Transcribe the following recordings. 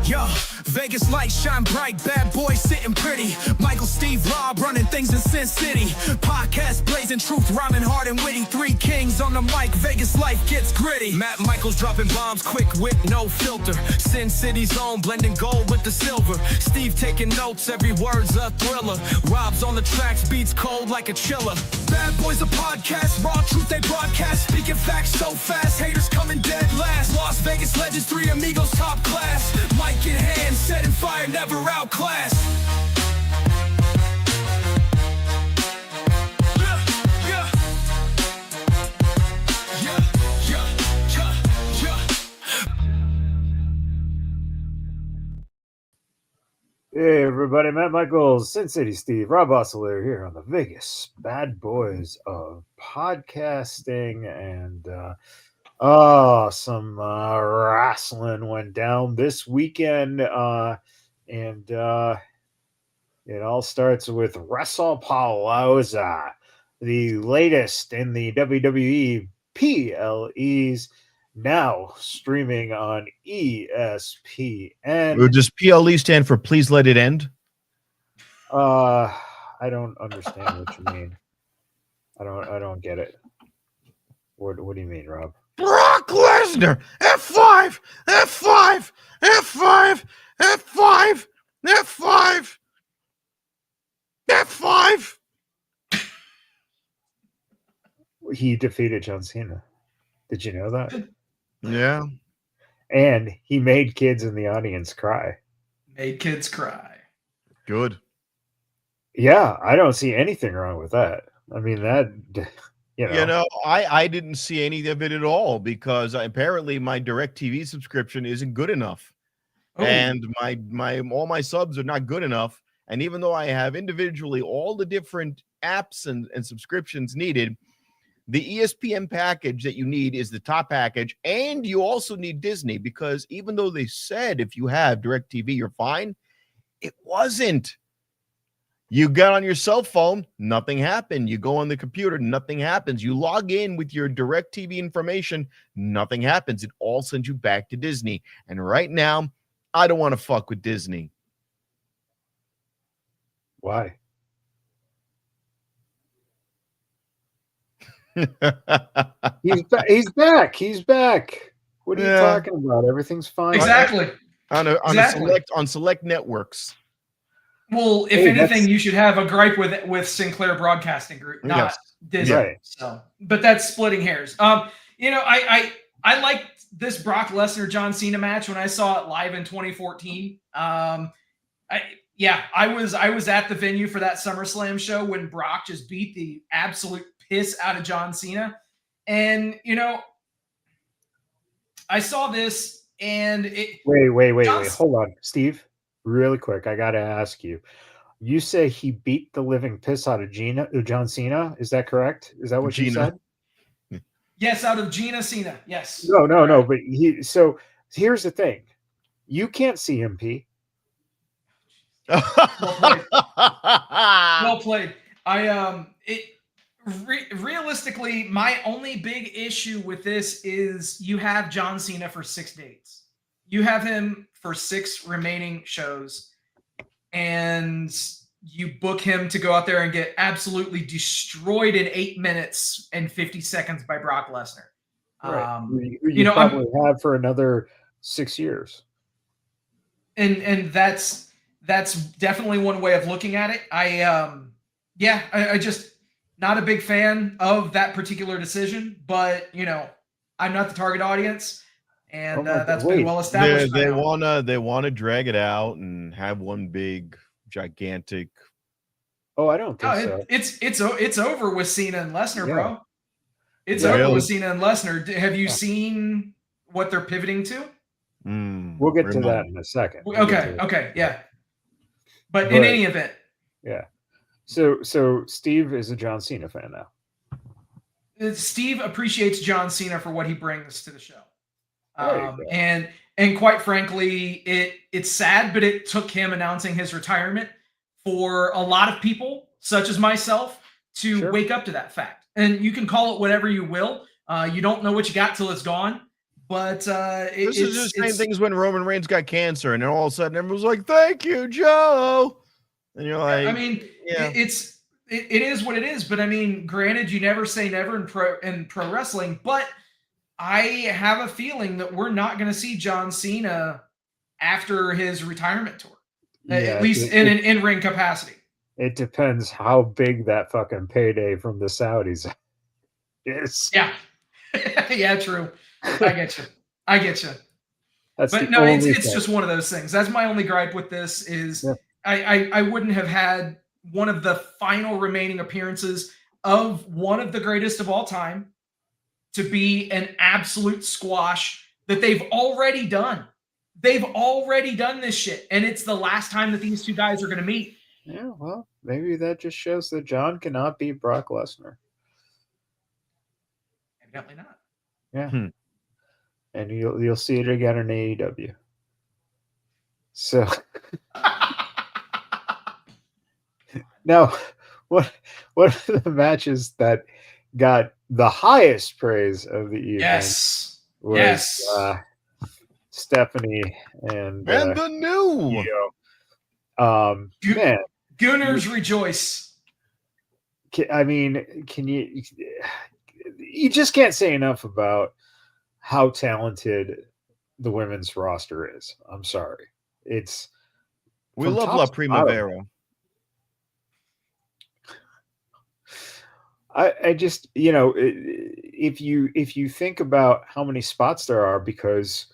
Yo, Vegas lights shine bright, Badboyz sitting pretty. Michael, Steve, Rob running things in Sin City. Podcast blazing truth, rhyming hard and witty. Three kings on the mic, Vegas life gets gritty. Matt Michaels dropping bombs, quick wit, no filter. Sin City's own, blending gold with the silver. Steve taking notes, every word's a thriller. Rob's on the tracks, beats cold like a chiller. Badboyz a podcast, raw truth they broadcast. Speaking facts so fast, haters coming dead last. Las Vegas legends, three amigos top class. Mic in hand, setting fire, never outclassed. Hey everybody, Matt Michaels, Sin City Steve, Rob Oscillator here on the Vegas Badboyz of podcasting, and some wrestling went down this weekend, and it all starts with Wrestlepalooza, the latest in the WWE PLEs, now streaming on ESPN. Does PLE stand for Please Let It End? I don't understand what you mean. I don't get it. What do you mean, Rob? Brock Lesnar, F5, F5, F5, F5, F5, F5. He defeated John Cena. Did you know that? Yeah. And he made kids in the audience cry. Made kids cry. Good. Yeah, I don't see anything wrong with that. I mean, that, I didn't see any of it at all because apparently my DirecTV subscription isn't good enough. Oh. And my all my subs are not good enough. And even though I have individually all the different apps and subscriptions needed, the ESPN package that you need is the top package, and you also need Disney, because even though they said if you have DirecTV, you're fine, it wasn't. You got on your cell phone, nothing happened. You go on the computer, nothing happens. You log in with your DirecTV information, nothing happens. It all sends you back to Disney. And right now, I don't want to fuck with Disney. Why? He's back. He's back. What are you talking about? Everything's fine. Exactly. On select networks. Well, if anything, you should have a gripe with Sinclair Broadcasting Group, not Disney. Right. So, but that's splitting hairs. I liked this Brock Lesnar John Cena match when I saw it live in 2014. I was at the venue for that SummerSlam show when Brock just beat the absolute piss out of John Cena. And, I saw this and Wait. Hold on, Steve. Really quick. I got to ask you. You say he beat the living piss out of John Cena. Is that correct? Is that what you said? Yes, out of Gina Cena. Yes. No. But so here's the thing. You can't see him pee. Well played. Realistically, my only big issue with this is you have John Cena for 6 dates. You have him for 6 remaining shows, and you book him to go out there and get absolutely destroyed in 8 minutes and 50 seconds by Brock Lesnar. Right. You probably have for another 6 years. And that's definitely one way of looking at it. I just not a big fan of that particular decision, but I'm not the target audience, and that's been well established. They wanna drag it out and have one big gigantic. Oh, I don't think so. It's over with Cena and Lesnar, bro. It's over with Cena and Lesnar. Have you seen what they're pivoting to? We'll get to that in a second. Okay, yeah. But in any event, yeah. So Steve is a John Cena fan now. Steve appreciates John Cena for what he brings to the show. And quite frankly, it's sad, but it took him announcing his retirement for a lot of people, such as myself, to wake up to that fact. And you can call it whatever you will, You don't know what you got till it's gone. But this is the same thing as when Roman Reigns got cancer, and then all of a sudden everyone's like, "Thank you, Joe," and you're like, I mean, it is what it is. But I mean, granted, you never say never in pro wrestling, but I have a feeling that we're not going to see John Cena after his retirement tour, at least in an in-ring capacity. It depends how big that fucking payday from the Saudis is. Yeah. Yeah, true. I get you. But no, it's just one of those things. That's my only gripe with this is I wouldn't have had one of the final remaining appearances of one of the greatest of all time to be an absolute squash that they've already done. They've already done this shit, and it's the last time that these two guys are going to meet. Yeah, well, maybe that just shows that John cannot beat Brock Lesnar. Evidently not. Yeah. And you'll see it again in AEW. So now, what are the matches that got the highest praise of the evening? Was Stephanie and the new man, Gooners rejoice. I mean, can you just can't say enough about how talented the women's roster is. I'm sorry. We love La Primavera. I just, if you think about how many spots there are because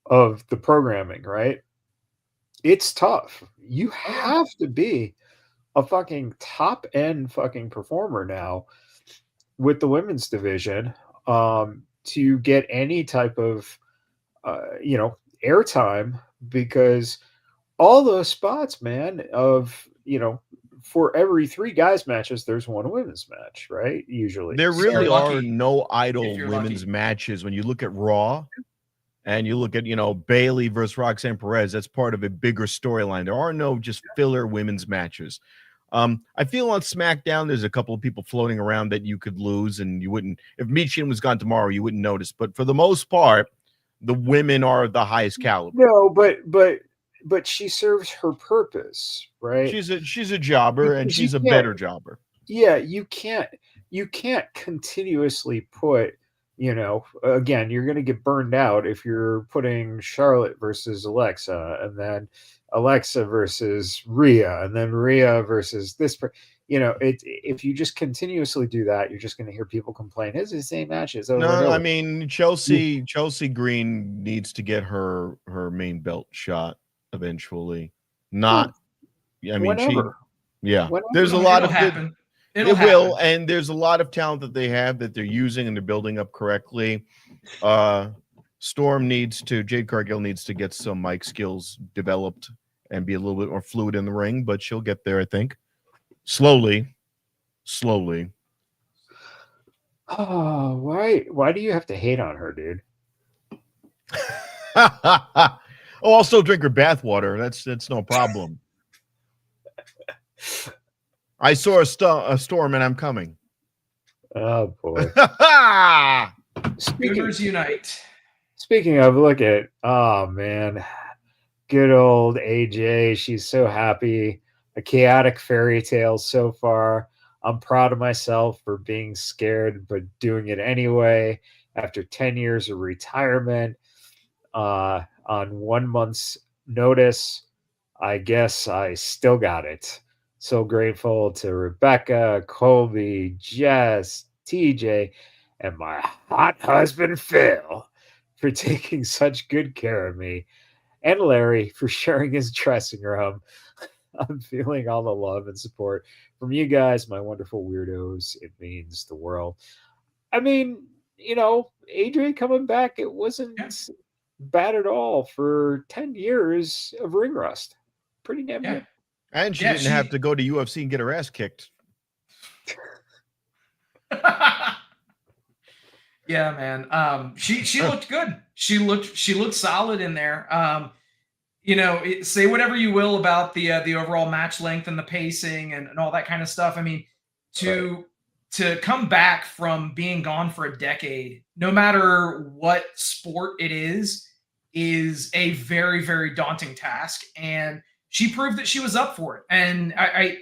of the programming, right? It's tough. You have to be a fucking top end fucking performer now with the women's division to get any type of airtime, because all those spots, man, of for every 3 guys matches there's 1 women's match, right? Usually there really are no idle women's matches when you look at Raw and you look at Bayley versus Roxanne Perez. That's part of a bigger storyline. There are no just filler women's matches. I feel on SmackDown there's a couple of people floating around that you could lose, and you wouldn't, if Michin was gone tomorrow, you wouldn't notice. But for the most part, the women are the highest caliber. No, but she serves her purpose, right? She's a jobber, and she's a better jobber. Yeah, you can't continuously put, again, you're going to get burned out if you're putting Charlotte versus Alexa, and then Alexa versus Rhea, and then Rhea versus this. If you just continuously do that, you're just going to hear people complain. It's the same matches over and over. I mean, Chelsea Green needs to get her main belt shot eventually. Not, I mean, whenever. There's a lot of happen. It will, and there's a lot of talent that they have that they're using and they're building up correctly. Jade Cargill needs to get some mic skills developed and be a little bit more fluid in the ring, but she'll get there, I think. Slowly. Oh, why do you have to hate on her, dude? I'll still drink her bathwater. That's no problem. I saw a storm and I'm coming. Oh boy. Gooners unite. Speaking of, look at, oh man, good old AJ. She's so happy. A chaotic fairy tale so far. I'm proud of myself for being scared, but doing it anyway. After 10 years of retirement, on 1 month's notice, I guess I still got it. So grateful to Rebecca, Colby, Jess, TJ, and my hot husband, Phil, for taking such good care of me, and Larry for sharing his dressing room. I'm feeling all the love and support from you guys, my wonderful weirdos. It means the world. I mean, Adrian coming back, it wasn't bad at all for 10 years of ring rust. Pretty damn good. And she didn't have to go to UFC and get her ass kicked. Yeah, man. She looked good. She looked solid in there. Say whatever you will about the overall match length and the pacing and all that kind of stuff. I mean, to to come back from being gone for a decade, no matter what sport it is a very, very daunting task. And she proved that she was up for it. And I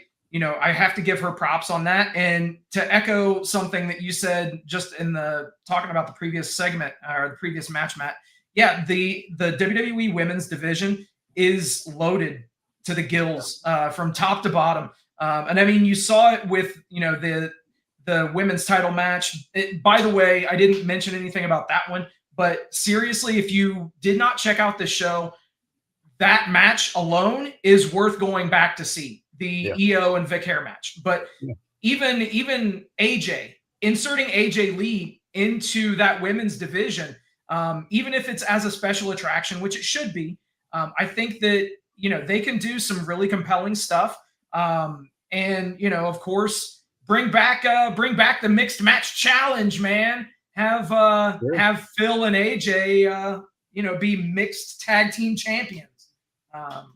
have to give her props on that. And to echo something that you said just in the talking about the previous segment or the previous match, Matt. Yeah, the WWE women's division is loaded to the gills from top to bottom. And I mean, you saw it with, the women's title match. By the way, I didn't mention anything about that one, but seriously, if you did not check out this show, that match alone is worth going back to see, the EO and Vic Hair match. But even AJ, inserting AJ Lee into that women's division, even if it's as a special attraction, which it should be, I think that, they can do some really compelling stuff. And, of course, bring back the mixed match challenge, man. Have Phil and AJ, be mixed tag team champions.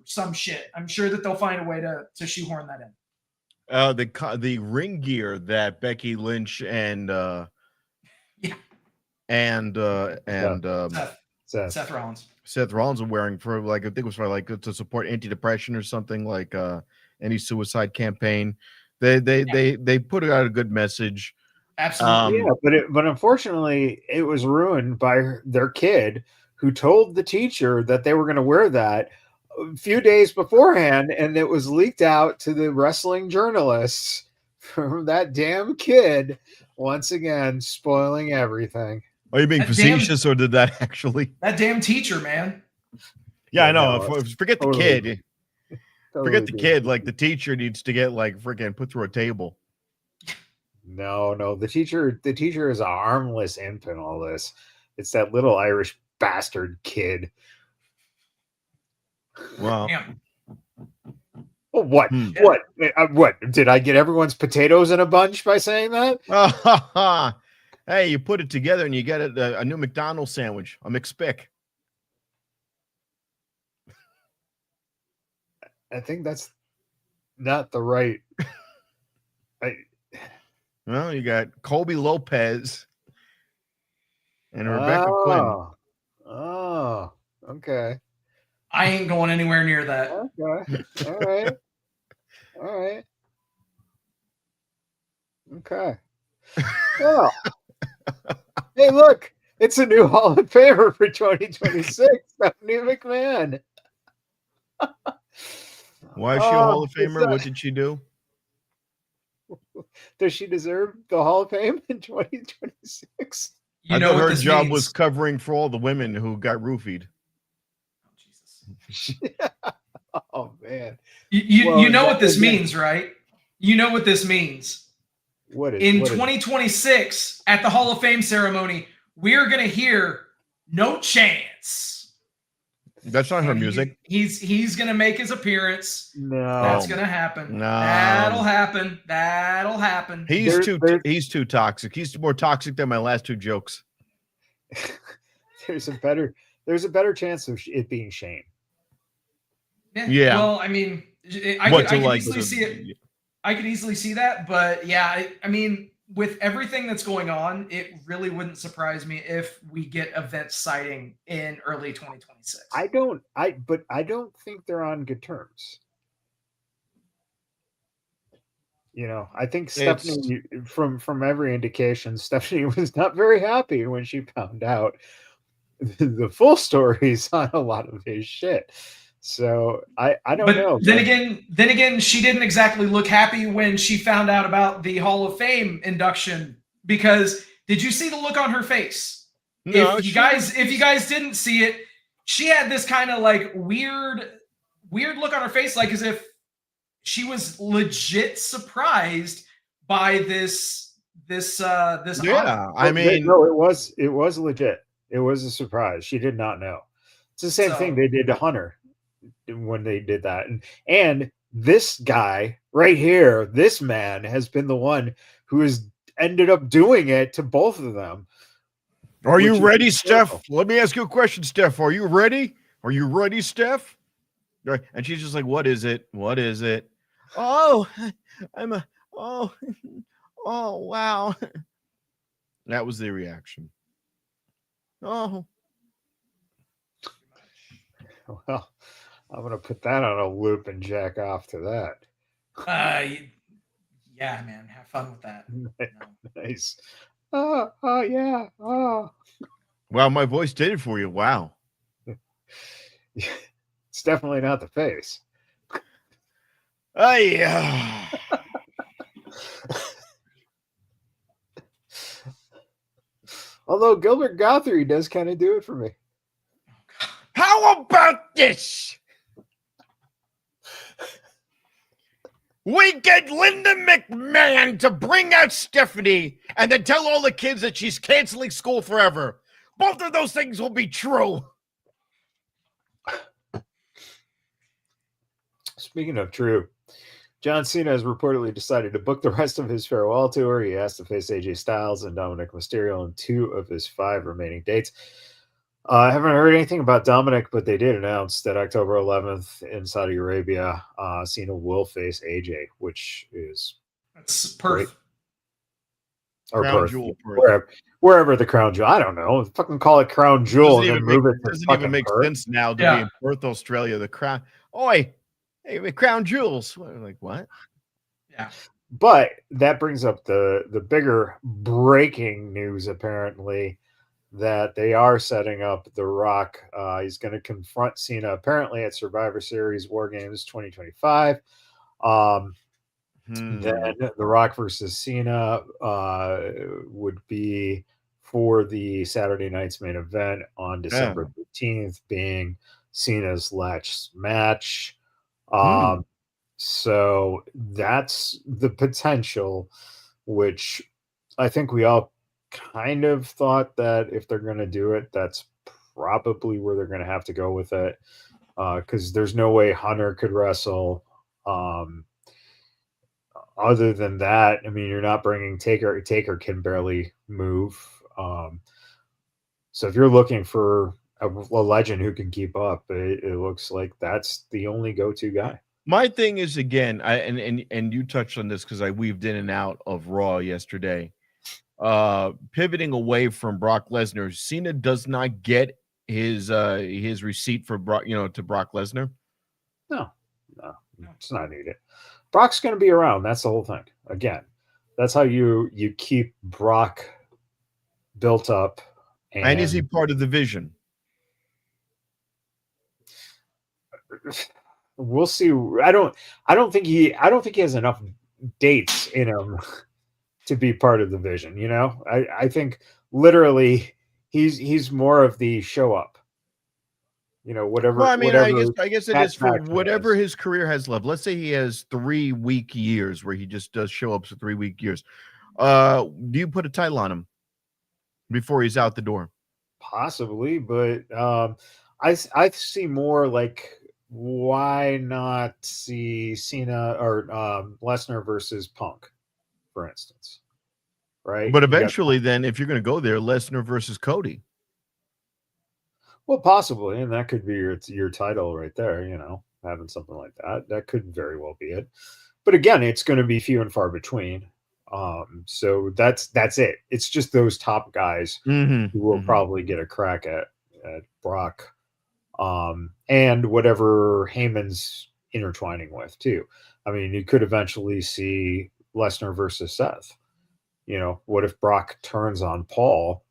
Some shit. I'm sure that they'll find a way to shoehorn that in. The ring gear that Becky Lynch and Seth Rollins are wearing for I think it was for to support anti-depression or something, like any suicide campaign. They put out a good message. Absolutely. But unfortunately it was ruined by their kid, who told the teacher that they were going to wear that a few days beforehand, and it was leaked out to the wrestling journalists from that damn kid, once again spoiling everything. Are you being facetious, or did that actually? That damn teacher, man. Yeah, I know. Forget the kid. Forget the kid. Like, the teacher needs to get freaking put through a table. No. The teacher is a harmless imp in all this. It's that little Irish bastard kid. Wow. Well, what? What? Did I get everyone's potatoes in a bunch by saying that? Hey, you put it together and you get a new McDonald's sandwich, a McSpick. I think that's not the right. Well, you got Colby Lopez and Rebecca Quinn. Oh, okay. I ain't going anywhere near that. Okay. All right. Okay. Well, hey, look, it's a new Hall of Famer for 2026, Stephanie McMahon. Why is she a Hall of Famer? What did she do? Does she deserve the Hall of Fame in 2026? I thought her job was covering for all the women who got roofied. Oh, Jesus. Oh, man. You know what this means, right? You know what this means. What is in 2026 at the Hall of Fame ceremony, we're going to hear "No Chance." That's not her music. He's going to make his appearance. No, that's going to happen. No, that'll happen. He's too toxic. He's more toxic than my last two jokes. There's a better chance of it being Shane. Yeah. Well, I mean, I could easily see it. I could easily see that, but yeah, I mean, with everything that's going on, it really wouldn't surprise me if we get event sighting in early 2026. I don't think they're on good terms. I think Stephanie, from every indication, Stephanie was not very happy when she found out the full stories on a lot of his shit. So I don't know. Then again, she didn't exactly look happy when she found out about the Hall of Fame induction, because did you see the look on her face? No, if you guys didn't see it, she had this kind of weird look on her face, like as if she was legit surprised by this. Yeah, I mean, no, it was legit. It was a surprise. She did not know. It's the same thing they did to Hunter when they did that, and this guy right here, this man, has been the one who has ended up doing it to both of them. Are you ready, Steph? Let me ask you a question, Steph. Are you ready? Are you ready, Steph? And she's just like, what is it? What is it? Oh, Oh, wow. That was the reaction. Oh. Well, I'm going to put that on a loop and jack off to that. Yeah, man. Have fun with that. Nice. Oh, yeah. Oh. Wow, my voice did it for you. Wow. It's definitely not the face. Oh, yeah. Although Gilbert Gottfried does kind of do it for me. How about this? We get Linda McMahon to bring out Stephanie and then tell all the kids that she's canceling school forever. Both of those things will be true. Speaking of true, John Cena has reportedly decided to book the rest of his farewell tour. He has to face AJ Styles and Dominic Mysterio on 2 of his 5 remaining dates. I haven't heard anything about Dominic, but they did announce that October 11th in Saudi Arabia, Cena will face AJ, which is Perth. Or Crown Perth. Jewel, Perth. Wherever the Crown Jewel. I don't know. Fucking call it Crown Jewel and then move it to doesn't fucking even make Perth. sense now to be in Perth, Australia. The Crown. Oi, hey, Crown Jewels. Like what? Yeah. But that brings up the bigger breaking news, apparently, that they are setting up The Rock. He's going to confront Cena apparently at Survivor Series War Games 2025. Then The Rock versus Cena would be for the Saturday night's main event on December 15th, being Cena's last match. So that's the potential, which I think we all kind of thought that if they're going to do it, that's probably where they're going to have to go with it, because there's no way Hunter could wrestle. Other than that, I mean, you're not bringing Taker. Taker can barely move. So if you're looking for a legend who can keep up, it looks like that's the only go-to guy. My thing is, again, and you touched on this because I weaved in and out of Raw yesterday. Pivoting away from Brock Lesnar, Cena does not get his receipt for Brock, to Brock Lesnar. No, it's not needed. Brock's going to be around. That's the whole thing. Again, that's how you keep Brock built up. And is he part of the vision? We'll see. I don't think he has enough dates in him to be part of the vision. I think literally he's more of the show up. Whatever. Well, I mean, whatever I guess it is for whatever his career has left. Let's say he has 3 week years where he just does show ups for 3 week years. Do you put a title on him before he's out the door? Possibly, but I see more like, why not see Cena or Lesnar versus Punk, for instance, right? But eventually, then, if you're going to go there, Lesnar versus Cody. Well, possibly, and that could be your title right there. Having something like that could very well be it. But again, it's going to be few and far between. So that's it. It's just those top guys who will probably get a crack at Brock. And whatever Heyman's intertwining with too. I mean, you could eventually see Lesnar versus Seth. What if Brock turns on Paul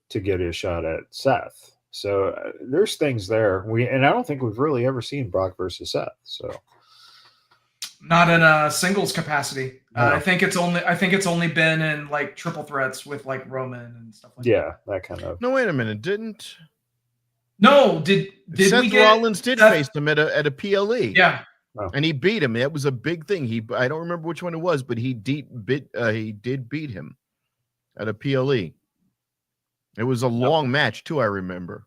to get a shot at Seth? So there's things there. And I don't think we've really ever seen Brock versus Seth. So not in a singles capacity. No. I think it's only been in like triple threats with like Roman and stuff like that. Yeah, that kind of. No, wait a minute. Did Seth Rollins face him at a PLE? Yeah. Oh. And he beat him. That was a big thing. I don't remember which one it was, but he did beat him at a PLE. It was a long match too, I remember.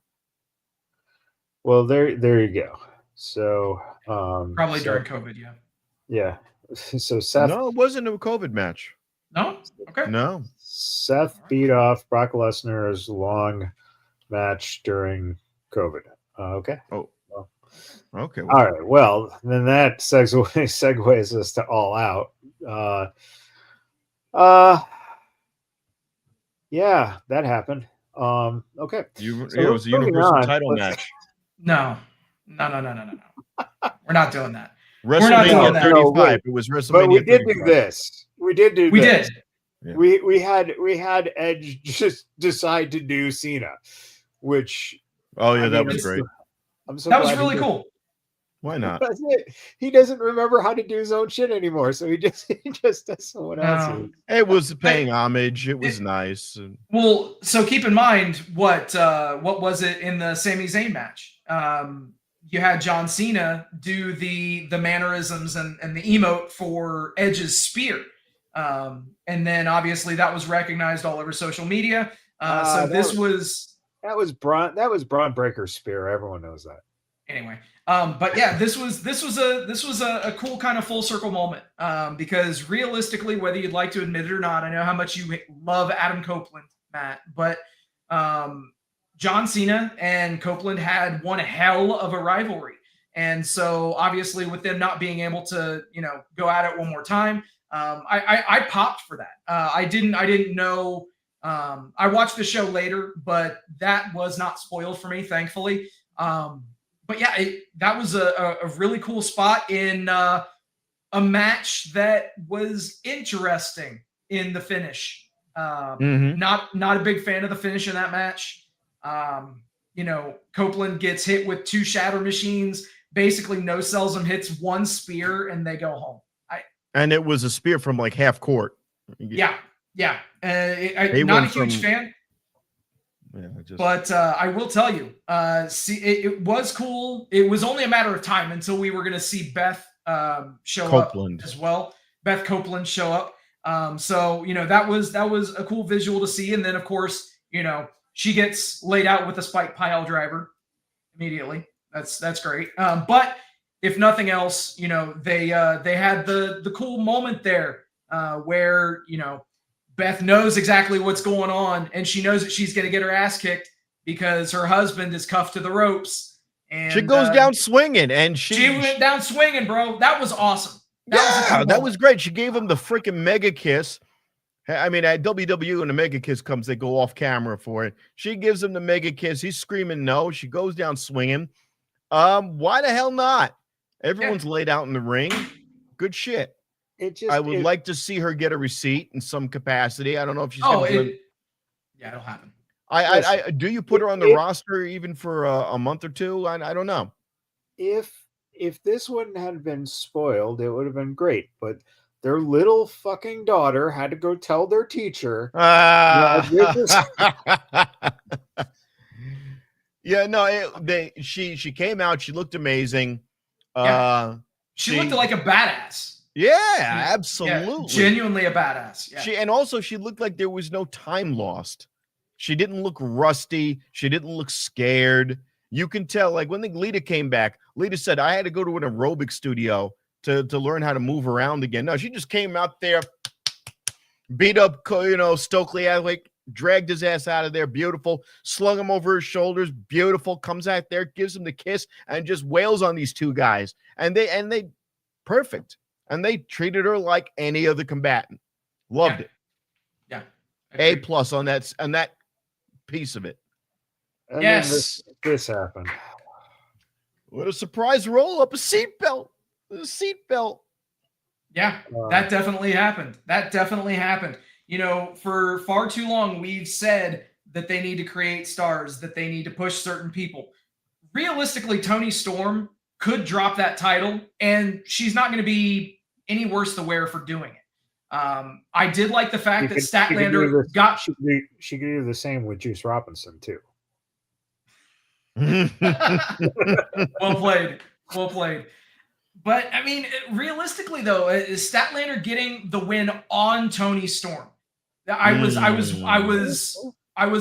Well, there you go. So probably during COVID, yeah. Yeah. So Seth. No, it wasn't a COVID match. No? Okay. No. Seth beat off Brock Lesnar's long match during COVID. Okay. Oh. Well, okay. Well. All right. Well, then that segues us to All Out. Yeah, that happened. Okay. It was a universal title match. No. We're not doing that. WrestleMania 35. It was WrestleMania. But we did 35. do this. We did do we this. did. Yeah. We had Edge just decide to do Cena, which that was great. I'm so that was really cool. Why not? He doesn't remember how to do his own shit anymore, so he just does someone else's. It was paying homage. It was nice. Well, so keep in mind what was it in the Sami Zayn match? You had John Cena do the mannerisms and the emote for Edge's spear. And then obviously that was recognized all over social media. So that was Braun Breaker's spear. Everyone knows that. Anyway, but yeah, this was a cool kind of full circle moment. Because realistically, whether you'd like to admit it or not, I know how much you love Adam Copeland, Matt, but John Cena and Copeland had one hell of a rivalry. And so obviously with them not being able to, go at it one more time, I popped for that. I didn't know. I watched the show later, but that was not spoiled for me, thankfully. But yeah, that was a really cool spot in a match that was interesting in the finish. Not a big fan of the finish in that match. Copeland gets hit with 2 shatter machines, basically no sells him, hits 1 spear, and they go home. And it was a spear from like half court. Yeah. Not a huge fan. Yeah, but I will tell you, it was cool. It was only a matter of time until we were going to see Beth show Copeland up as well. Beth Copeland show up. So that was a cool visual to see. And then of course, she gets laid out with a spike pile driver immediately. That's great. But if nothing else, they had the cool moment there where Beth knows exactly what's going on, and she knows that she's going to get her ass kicked because her husband is cuffed to the ropes. And she goes down swinging, and she went down swinging, bro. That was awesome. That was great. She gave him the freaking mega kiss. I mean, at WWE, when the mega kiss comes, they go off camera for it. She gives him the mega kiss. He's screaming no. She goes down swinging. Why the hell not? Everyone's laid out in the ring. Good shit. I would like to see her get a receipt in some capacity. I don't know if she's it'll happen. I do you put her on the roster even for a month or two? I don't know. If this wouldn't have been spoiled, it would have been great. But their little fucking daughter had to go tell their teacher. She came out. She looked amazing. She looked like a badass. Yeah, absolutely. Yeah, genuinely a badass. Yeah. She looked like there was no time lost. She didn't look rusty. She didn't look scared. You can tell, like when Lita came back, Lita said, I had to go to an aerobic studio to learn how to move around again. No, she just came out there, beat up, Stokely, like dragged his ass out of there. Beautiful. Slung him over his shoulders. Beautiful. Comes out there, gives him the kiss, and just wails on these 2 guys. And they perfect. And they treated her like any other combatant. Loved it. Yeah. A+ on that piece of it. And yes. Then this happened. What a surprise roll up, a seatbelt. Yeah, that definitely happened. For far too long, we've said that they need to create stars, that they need to push certain people. Realistically, Toni Storm could drop that title, and she's not going to be any worse the wear for doing it. I did like the fact that Statlander got... She could do the same with Juice Robinson, too. Well played. But, I mean, realistically, though, is Statlander getting the win on Toni Storm? I was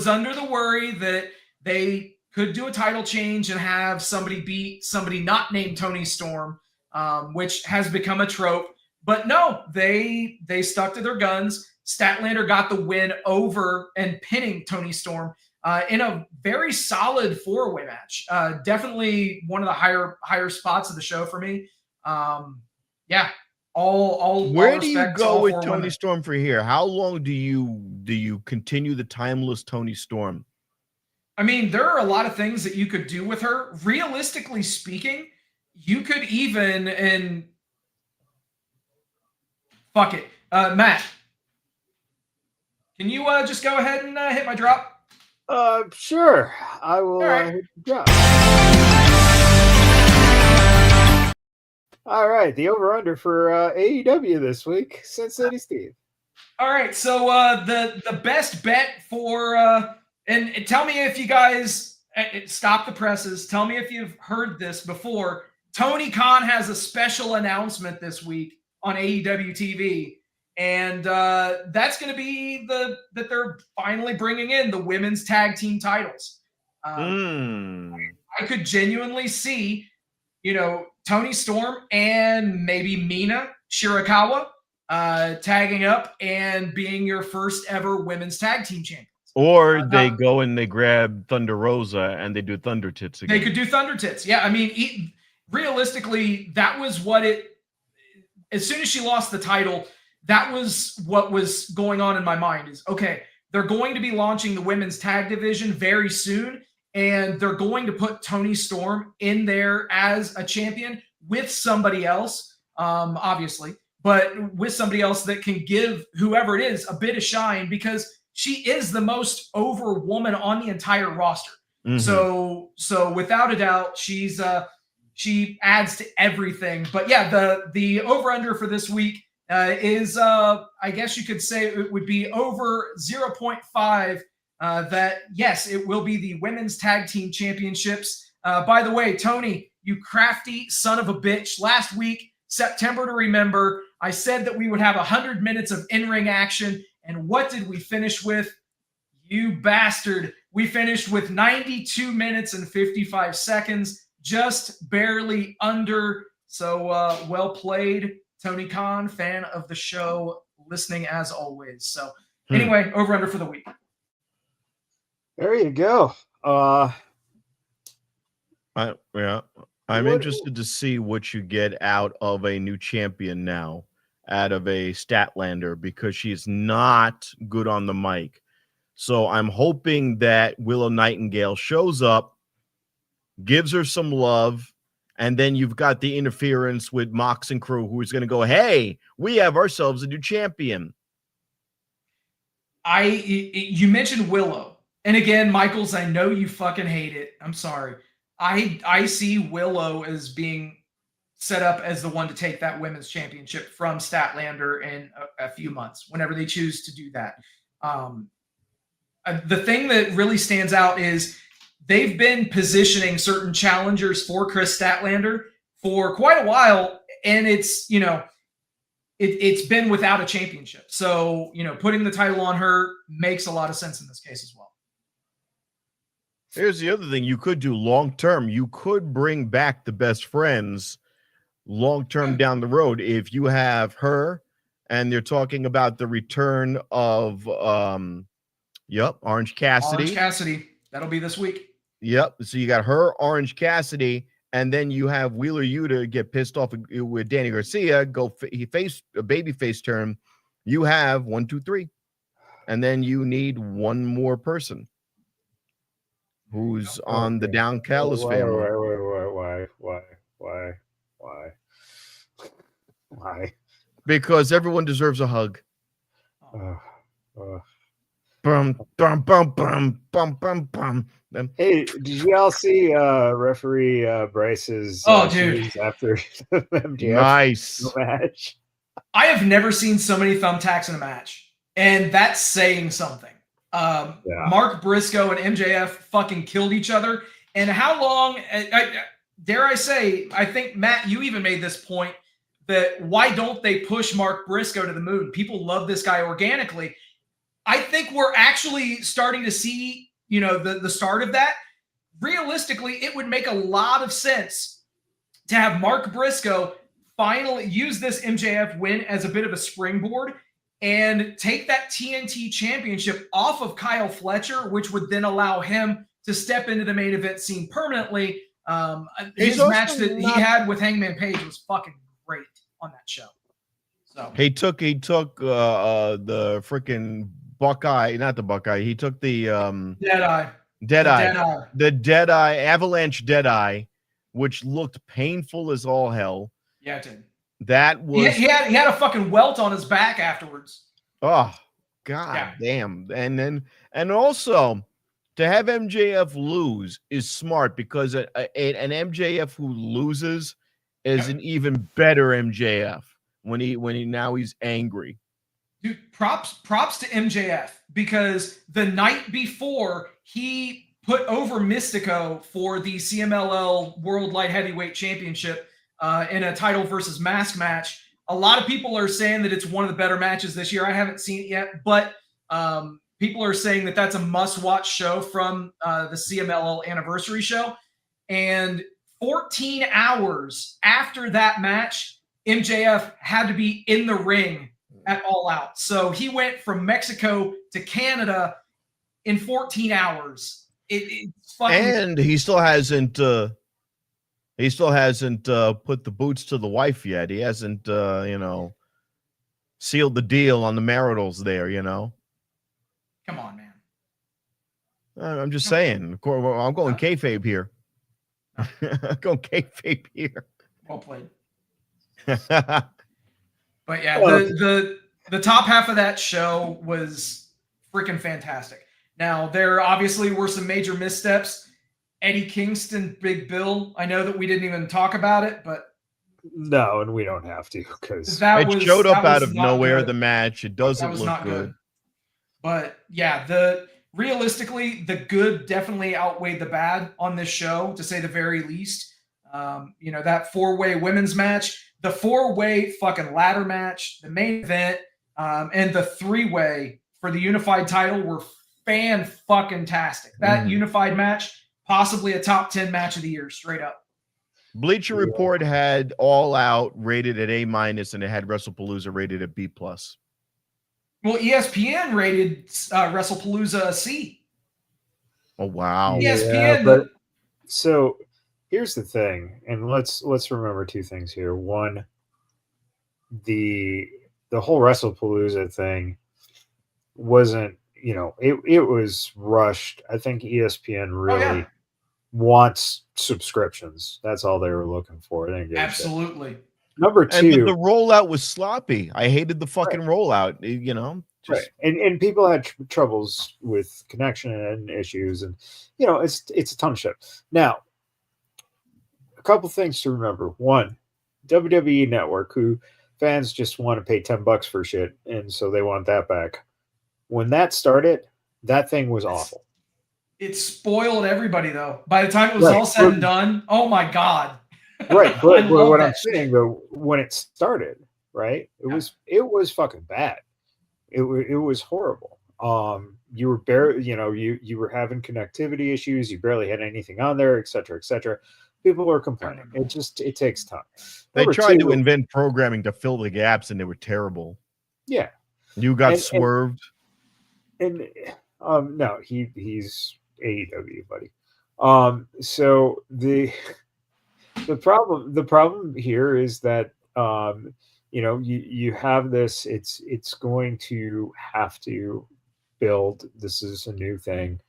under the worry that they could do a title change and have somebody beat somebody not named Toni Storm, which has become a trope. But no, they stuck to their guns. Statlander got the win over and pinning Toni Storm in a very solid 4-way match. Definitely one of the higher spots of the show for me. Where do you respect to go all with four Tony women. Storm for here? How long do you continue the timeless Tony Storm? I mean, there are a lot of things that you could do with her. Realistically speaking, you could even, and fuck it. Matt, can you just go ahead and hit my drop? Sure. I will All right. hit the drop. All right, the over/under for AEW this week, Sin City Steve. All right, so the best bet for and tell me if you guys stop the presses. Tell me if you've heard this before. Tony Khan has a special announcement this week on AEW TV, and that's going to be that they're finally bringing in the women's tag team titles. I could genuinely see, Tony Storm and maybe Mina Shirakawa tagging up and being your first ever women's tag team champions. Or they go and they grab Thunder Rosa and they do Thunder Tits again. They could do Thunder Tits. Yeah, I mean, realistically, that was what as soon as she lost the title, that was what was going on in my mind is, okay, they're going to be launching the women's tag division very soon, and they're going to put Tony Storm in there as a champion with somebody else, obviously, but with somebody else that can give whoever it is a bit of shine because she is the most over woman on the entire roster. Mm-hmm. So without a doubt, she adds to everything. But yeah, the over-under for this week is, I guess you could say it would be over 0.5. That, yes, it will be the women's tag team championships. By the way, Tony, you crafty son of a bitch, last week, September to remember, I said that we would have 100 minutes of in-ring action. And what did we finish with? You bastard. We finished with 92 minutes and 55 seconds, just barely under. So well played, Tony Khan, fan of the show, listening as always. So anyway, over-under for the week. There you go. I'm interested to see what you get out of a new champion now, out of a Statlander, because she's not good on the mic. So I'm hoping that Willow Nightingale shows up, gives her some love, and then you've got the interference with Mox and crew, who is going to go, hey, we have ourselves a new champion. You mentioned Willow. And again, Michaels, I know you fucking hate it. I'm sorry. I see Willow as being set up as the one to take that women's championship from Statlander in a few months, whenever they choose to do that. The thing that really stands out is they've been positioning certain challengers for Chris Statlander for quite a while, and it's been without a championship. So, putting the title on her makes a lot of sense in this case as well. Here's the other thing you could do long-term. You could bring back the Best Friends long-term down the road. If you have her and they're talking about the return of, Orange Cassidy. Orange Cassidy. That'll be this week. Yep. So you got her, Orange Cassidy, and then you have Wheeler Yuta get pissed off with Danny Garcia, he face a babyface turn. You have 1, 2, 3. And then you need one more person who's on the Down Callis family. Why? Because everyone deserves a hug. Hey, did you all see referee Bryce's dude, after the MJF nice match? I have never seen so many thumbtacks in a match, and that's saying something. Mark Briscoe and MJF fucking killed each other. And how long, dare I say, I think, Matt, you even made this point, that why don't they push Mark Briscoe to the moon? People love this guy organically. I think we're actually starting to see, the start of that. Realistically, it would make a lot of sense to have Mark Briscoe finally use this MJF win as a bit of a springboard and take that TNT championship off of Kyle Fletcher, which would then allow him to step into the main event scene permanently. His match that he had with Hangman Page was fucking great on that show. So he took the freaking Buckeye, not the Buckeye. He took the Deadeye Avalanche Deadeye, which looked painful as all hell. Yeah, it did. That was he had a fucking welt on his back afterwards. Oh, god damn. And also to have MJF lose is smart because an MJF who loses is an even better MJF when he's angry. Dude, props to MJF because the night before he put over Mystico for the CMLL World Light Heavyweight Championship in a title versus mask match. A lot of people are saying that it's one of the better matches this year. I haven't seen it yet, but people are saying that that's a must-watch show from the CMLL anniversary show. And 14 hours after that match, MJF had to be in the ring at All Out. So he went from Mexico to Canada in 14 hours. It's fucking. And he still hasn't put the boots to the wife yet. He hasn't sealed the deal on the maritals there, Come on, man. I'm just saying. I'm going kayfabe here. I'm going kayfabe here. Well played. But yeah, the top half of that show was freaking fantastic. Now, there obviously were some major missteps. Eddie Kingston, Big Bill. I know that we didn't even talk about it, but no, and we don't have to because it showed up out of nowhere. The match, it doesn't look good. But yeah, realistically, the good definitely outweighed the bad on this show, to say the very least. That 4-way women's match, the 4-way fucking ladder match, the main event, and the 3-way for the unified title were fan-fucking-tastic. That unified match, possibly a top 10 match of the year, straight up. Bleacher Report had All Out rated at A-, and it had Wrestlepalooza rated at B+. Well, ESPN rated Wrestlepalooza a C. Oh, wow. ESPN. So here's the thing, and let's remember two things here. One, the whole Wrestlepalooza thing wasn't, it was rushed. I think ESPN really wants subscriptions. That's all they were looking for. They didn't give Absolutely. Number two, and the rollout was sloppy. I hated the fucking rollout. Right. And people had troubles with connection and issues, and it's a ton of shit. Now, a couple things to remember. One, WWE Network, who fans just want to pay $10 for shit, and so they want that back. When that started, that thing was awful. It spoiled everybody, though. By the time it was all said and done, oh my god. Right, but what I'm saying though, when it started, right, it was fucking bad. It was horrible. You were barely, you were having connectivity issues. You barely had anything on there, et cetera, et cetera. People were complaining. It takes time. They tried to invent programming to fill the gaps, and they were terrible. Yeah, you got swerved. And no, he's AEW, buddy. So the problem here is that you have this. It's going to have to build. This is a new thing.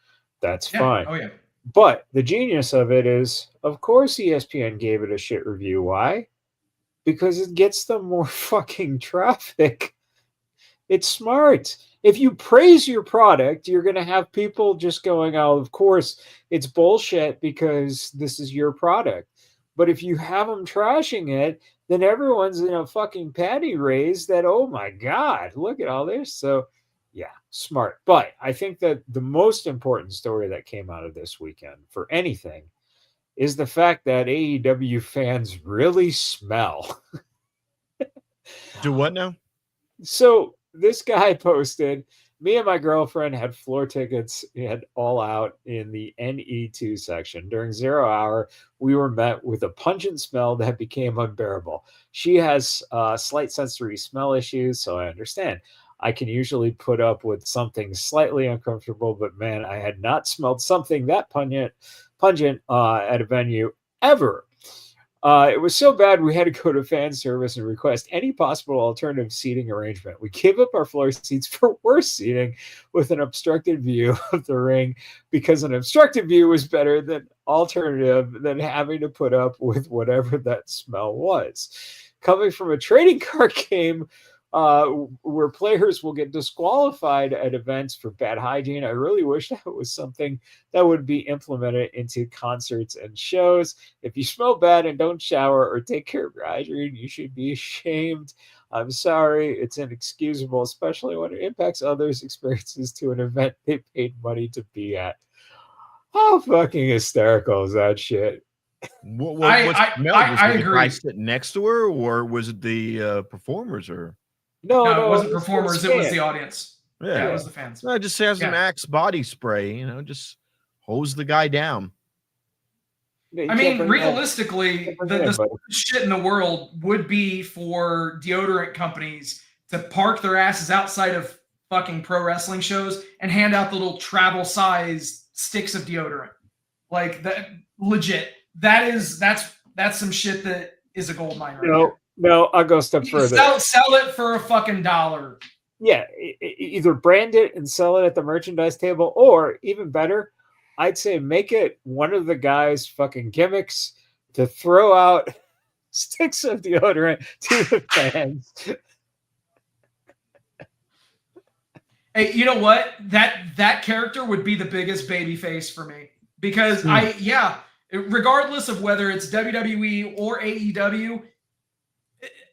That's fine. Oh yeah. But the genius of it is, of course, ESPN gave it a shit review. Why? Because it gets them more fucking traffic. It's smart. If you praise your product, you're going to have people just going, oh, of course, it's bullshit because this is your product. But if you have them trashing it, then everyone's in a fucking panty raise that, oh my God, look at all this. So, yeah, smart. But I think that the most important story that came out of this weekend for anything is the fact that AEW fans really smell. Do what now? So this guy posted, me and my girlfriend had floor tickets at All Out in the NE2 section. During 0 hour, we were met with a pungent smell that became unbearable. She has slight sensory smell issues, so I understand. I can usually put up with something slightly uncomfortable, but man, I had not smelled something that pungent at a venue ever. It was so bad we had to go to fan service and request any possible alternative seating arrangement. We gave up our floor seats for worse seating with an obstructed view of the ring because an obstructed view was better than having to put up with whatever that smell was. Coming from a trading card game where players will get disqualified at events for bad hygiene, I really wish that was something that would be implemented into concerts and shows. If you smell bad and don't shower or take care of your hygiene, you should be ashamed. I'm sorry, it's inexcusable, especially when it impacts others' experiences to an event they paid money to be at. How fucking hysterical is that shit? I agree. The guy sitting next to her, or was it the performers? Or no, it wasn't performers. It was the audience. Yeah, it was the fans. No, just have some Axe body spray. Just hose the guy down. I mean, realistically, the shit in the world would be for deodorant companies to park their asses outside of fucking pro wrestling shows and hand out the little travel size sticks of deodorant. Like that, legit. That's some shit that is a gold mine right here. No, I'll go a step further. Sell it for a fucking $1. Yeah, either brand it and sell it at the merchandise table, or even better, I'd say make it one of the guys' fucking gimmicks to throw out sticks of deodorant to the fans. Hey, you know what? That character would be the biggest baby face for me because regardless of whether it's WWE or AEW,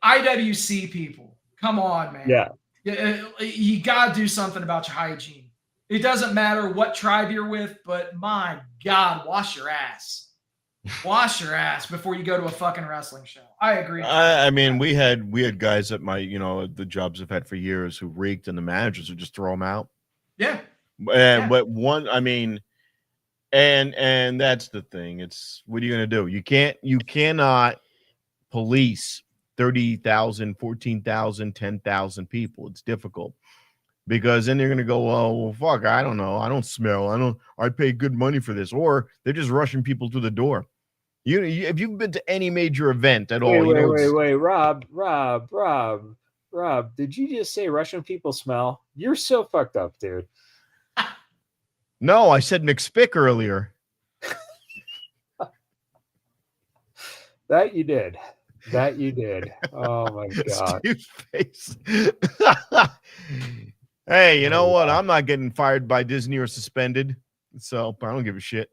IWC people, come on, man. Yeah. You got to do something about your hygiene. It doesn't matter what tribe you're with, but my God, wash your ass. Wash your ass before you go to a fucking wrestling show. I agree. I mean, we had guys at my, the jobs I've had for years who reeked, and the managers would just throw them out. Yeah. But one, I mean, and that's the thing. It's, what are you going to do? You cannot police 30,000, 14,000, 10,000 people. It's difficult because then they're going to go, well, fuck, I don't know. I don't smell. I pay good money for this. Or they're just rushing people to the door. If you've been to any major event at all, wait, Rob, did you just say Russian people smell? You're so fucked up, dude. No, I said McSpick earlier. That you did. Oh my God. Face. Hey, you know what? I'm not getting fired by Disney or suspended, so I don't give a shit.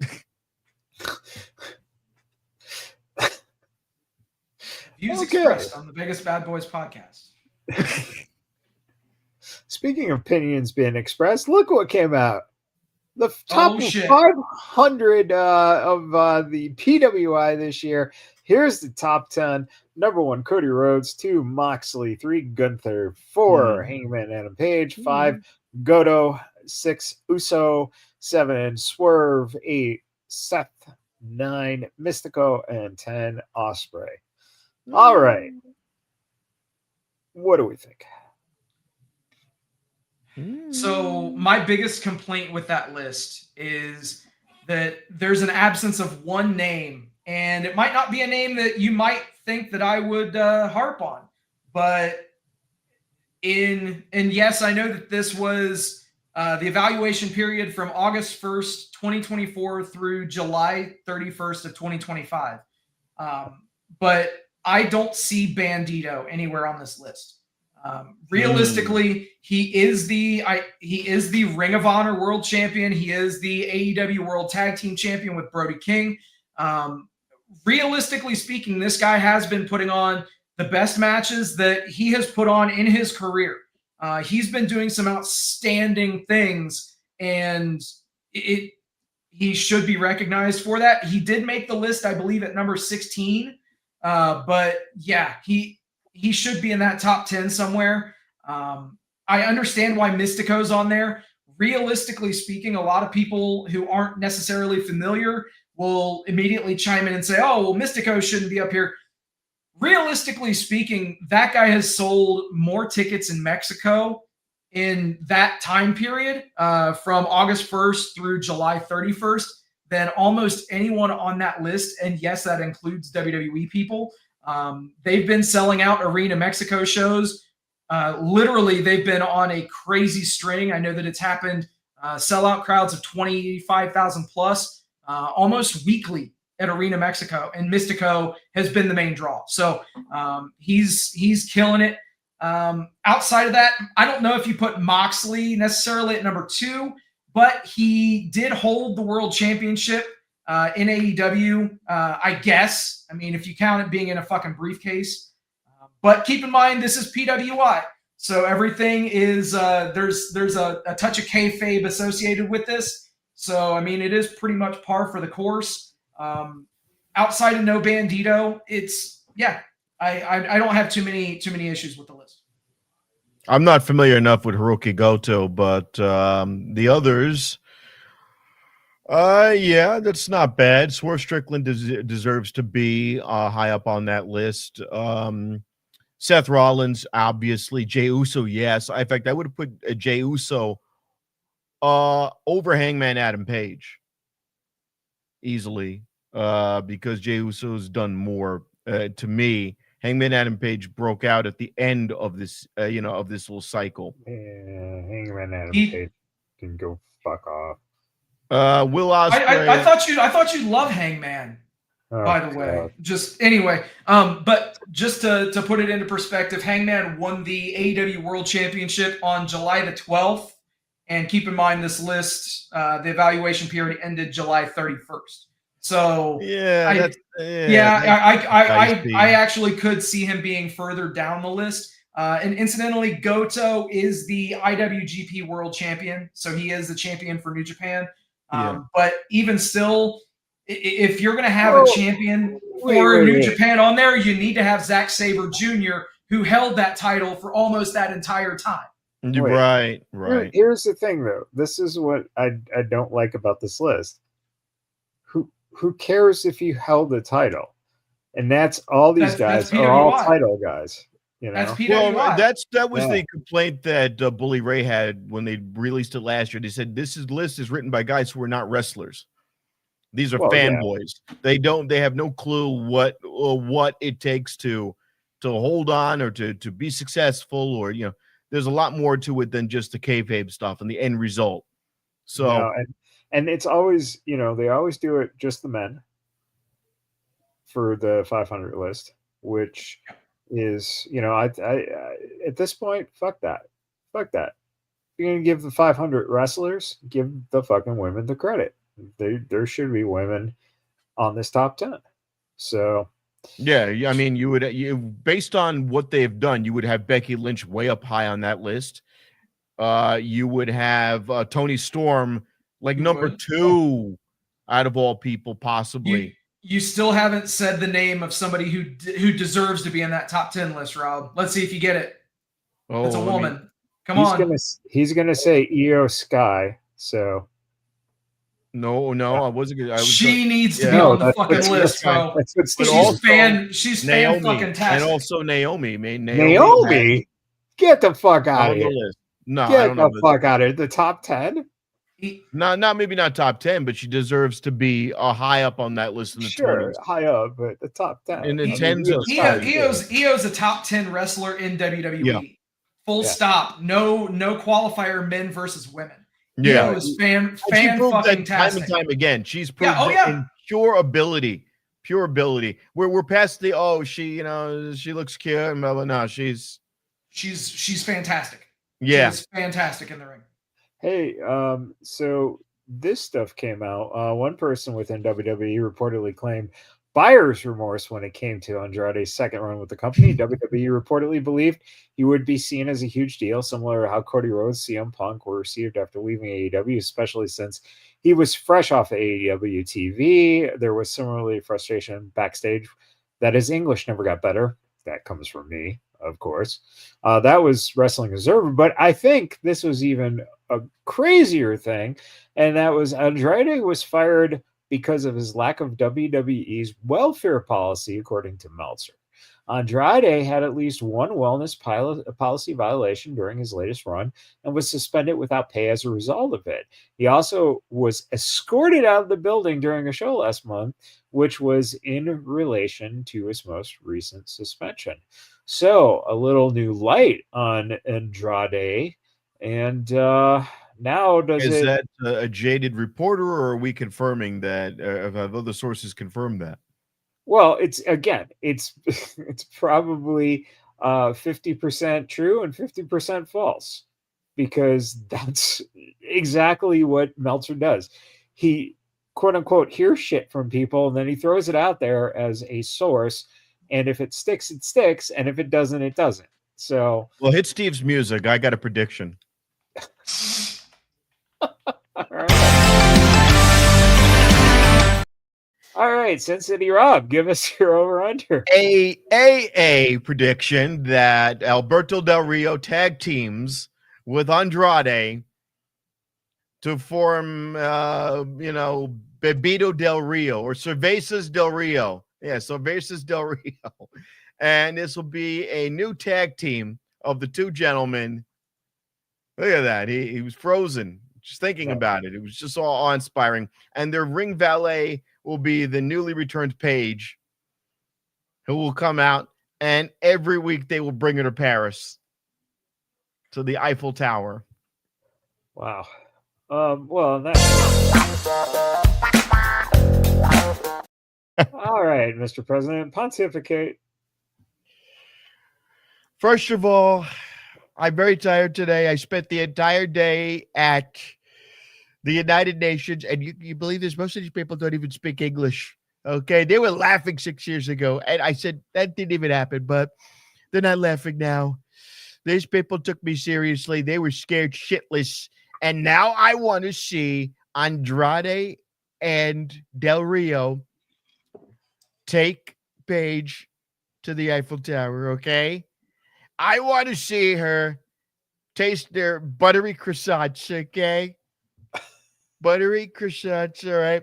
Views expressed on the biggest Badboyz podcast. Speaking of opinions being expressed, look what came out. The top 500 of the PWI this year. Here's the top 10. Number 1, Cody Rhodes. 2, Moxley. 3, Gunther. 4, Hangman Adam Page. 5, Goto. 6, Uso. 7, Swerve. 8, Seth. 9, Mystico. And 10, Ospreay. All right. What do we think? So my biggest complaint with that list is that there's an absence of one name, and it might not be a name that you might think that I would harp on, but yes, I know that this was the evaluation period from August 1st, 2024 through July 31st of 2025. But I don't see Bandito anywhere on this list. Realistically, he is the Ring of Honor World Champion. He is the AEW World Tag Team Champion with Brody King. Realistically speaking, this guy has been putting on the best matches that he has put on in his career. He's been doing some outstanding things, and he should be recognized for that. He did make the list, I believe, at number 16. But yeah, he should be in that top 10 somewhere. I understand why Mystico's on there. Realistically speaking, a lot of people who aren't necessarily familiar will immediately chime in and say, oh, well, Mystico shouldn't be up here. Realistically speaking, that guy has sold more tickets in Mexico in that time period from August 1st through July 31st than almost anyone on that list. And yes, that includes WWE people. They've been selling out Arena Mexico shows. Literally, they've been on a crazy string. I know that it's happened, sellout crowds of 25,000 plus, almost weekly at Arena Mexico, and Mystico has been the main draw. So he's killing it. Outside of that, I don't know if you put Moxley necessarily at number 2, but he did hold the world championship in AEW, I guess. I mean, if you count it being in a fucking briefcase. But keep in mind, this is PWI. So everything is, there's a touch of kayfabe associated with this. So, I mean, it is pretty much par for the course. Outside of No Bandito, it's, yeah, I don't have too many issues with the list. I'm not familiar enough with Hiroki Goto, but the others, yeah, that's not bad. Swerve Strickland deserves to be high up on that list. Seth Rollins, obviously. Jey Uso, yes. In fact, I would have put Jey Uso over Hangman Adam Page easily, because Jey Uso's done more to me. Hangman Adam Page broke out at the end of this, of this little cycle. Yeah, Hangman Adam Page can go fuck off. Will Ospreay. I thought you'd love Hangman. By the way, just anyway, but just to put it into perspective, Hangman won the AEW World Championship on July the 12th, and keep in mind this list, the evaluation period ended July 31st. So I actually could see him being further down the list. And incidentally, Goto is the IWGP World Champion, so he is the champion for New Japan. But even still, if you're going to have a champion for New Japan on there, you need to have Zack Sabre Jr., who held that title for almost that entire time. Right. Here's the thing, though. This is what I don't like about this list. Who cares if you held the title? And that's all these guys are all title guys. You know? That's PWI. Well, that was the complaint that Bully Ray had when they released it last year. They said this list is written by guys who are not wrestlers. These are fanboys. Yeah. They have no clue what it takes to hold on or to be successful, or there's a lot more to it than just the kayfabe stuff and the end result. So and it's always, they always do it just the men for the 500 list, which is, I at this point, fuck that. If you're going to give the 500 wrestlers, give the fucking women the credit. There should be women on this top 10. So, yeah, I mean, you based on what they've done, you would have Becky Lynch way up high on that list. You would have Toni Storm like number 2 out of all people, possibly. You still haven't said the name of somebody who deserves to be in that top 10 list, Rob. Let's see if you get it. Oh, it's a woman. Come on. He's gonna say Io Sky. So. No, I wasn't good. She needs to be on the fucking list, bro. She's fan fucking tastic. And also Naomi. Naomi? Get the fuck out of here. No, get the fuck out of here. The top 10? Maybe not top 10, but she deserves to be high up on that list in the 20s. High up, but the top 10. In the 10s. Io's a top 10 wrestler in WWE. Yeah. Full stop. No qualifier, men versus women. Yeah, it was fan fucking time and time again. She's proved in pure ability. We're past the she looks cute and blah blah. No, she's fantastic. Yeah, she's fantastic in the ring. Hey, so this stuff came out. One person within WWE reportedly claimed buyer's remorse when it came to Andrade's second run with the company. WWE reportedly believed he would be seen as a huge deal, similar to how Cody Rhodes, CM Punk were received after leaving AEW, especially since he was fresh off of AEW TV. There was similarly frustration backstage that his English never got better. That comes from me, of course. That was Wrestling Observer, but I think this was even a crazier thing, and that was Andrade was fired because of his lack of WWE's welfare policy, according to Meltzer. Andrade had at least one wellness policy violation during his latest run and was suspended without pay as a result of it. He also was escorted out of the building during a show last month, which was in relation to his most recent suspension. So a little new light on Andrade, and now is that a jaded reporter, or are we confirming that? Have other sources confirmed that? Well, it's it's probably 50% true and 50% false, because that's exactly what Meltzer does. He quote unquote hears shit from people, and then he throws it out there as a source. And if it sticks, it sticks, and if it doesn't, it doesn't. So, well, hit Steve's music. I got a prediction. All right, Sin City Rob, give us your over-under. A prediction that Alberto Del Rio tag teams with Andrade to form, Bebito Del Rio or Cervezas Del Rio. Yeah, Cervezas Del Rio. And this will be a new tag team of the two gentlemen. Look at that. He was frozen just thinking about it. It was just all awe-inspiring. And their ring valet will be the newly returned Paige, who will come out, and every week they will bring her to Paris, to the Eiffel Tower. Wow. Well, that. All right, Mr. President, pontificate. First of all, I'm very tired today. I spent the entire day at the United Nations, and you believe this? Most of these people don't even speak English. Okay, they were laughing 6 years ago, and I said that didn't even happen, but they're not laughing now. These people took me seriously. They were scared shitless, and now I want to see Andrade and Del Rio take Paige to the Eiffel Tower. Okay, I want to see her taste their buttery croissants. Okay. Buttery croissants, all right.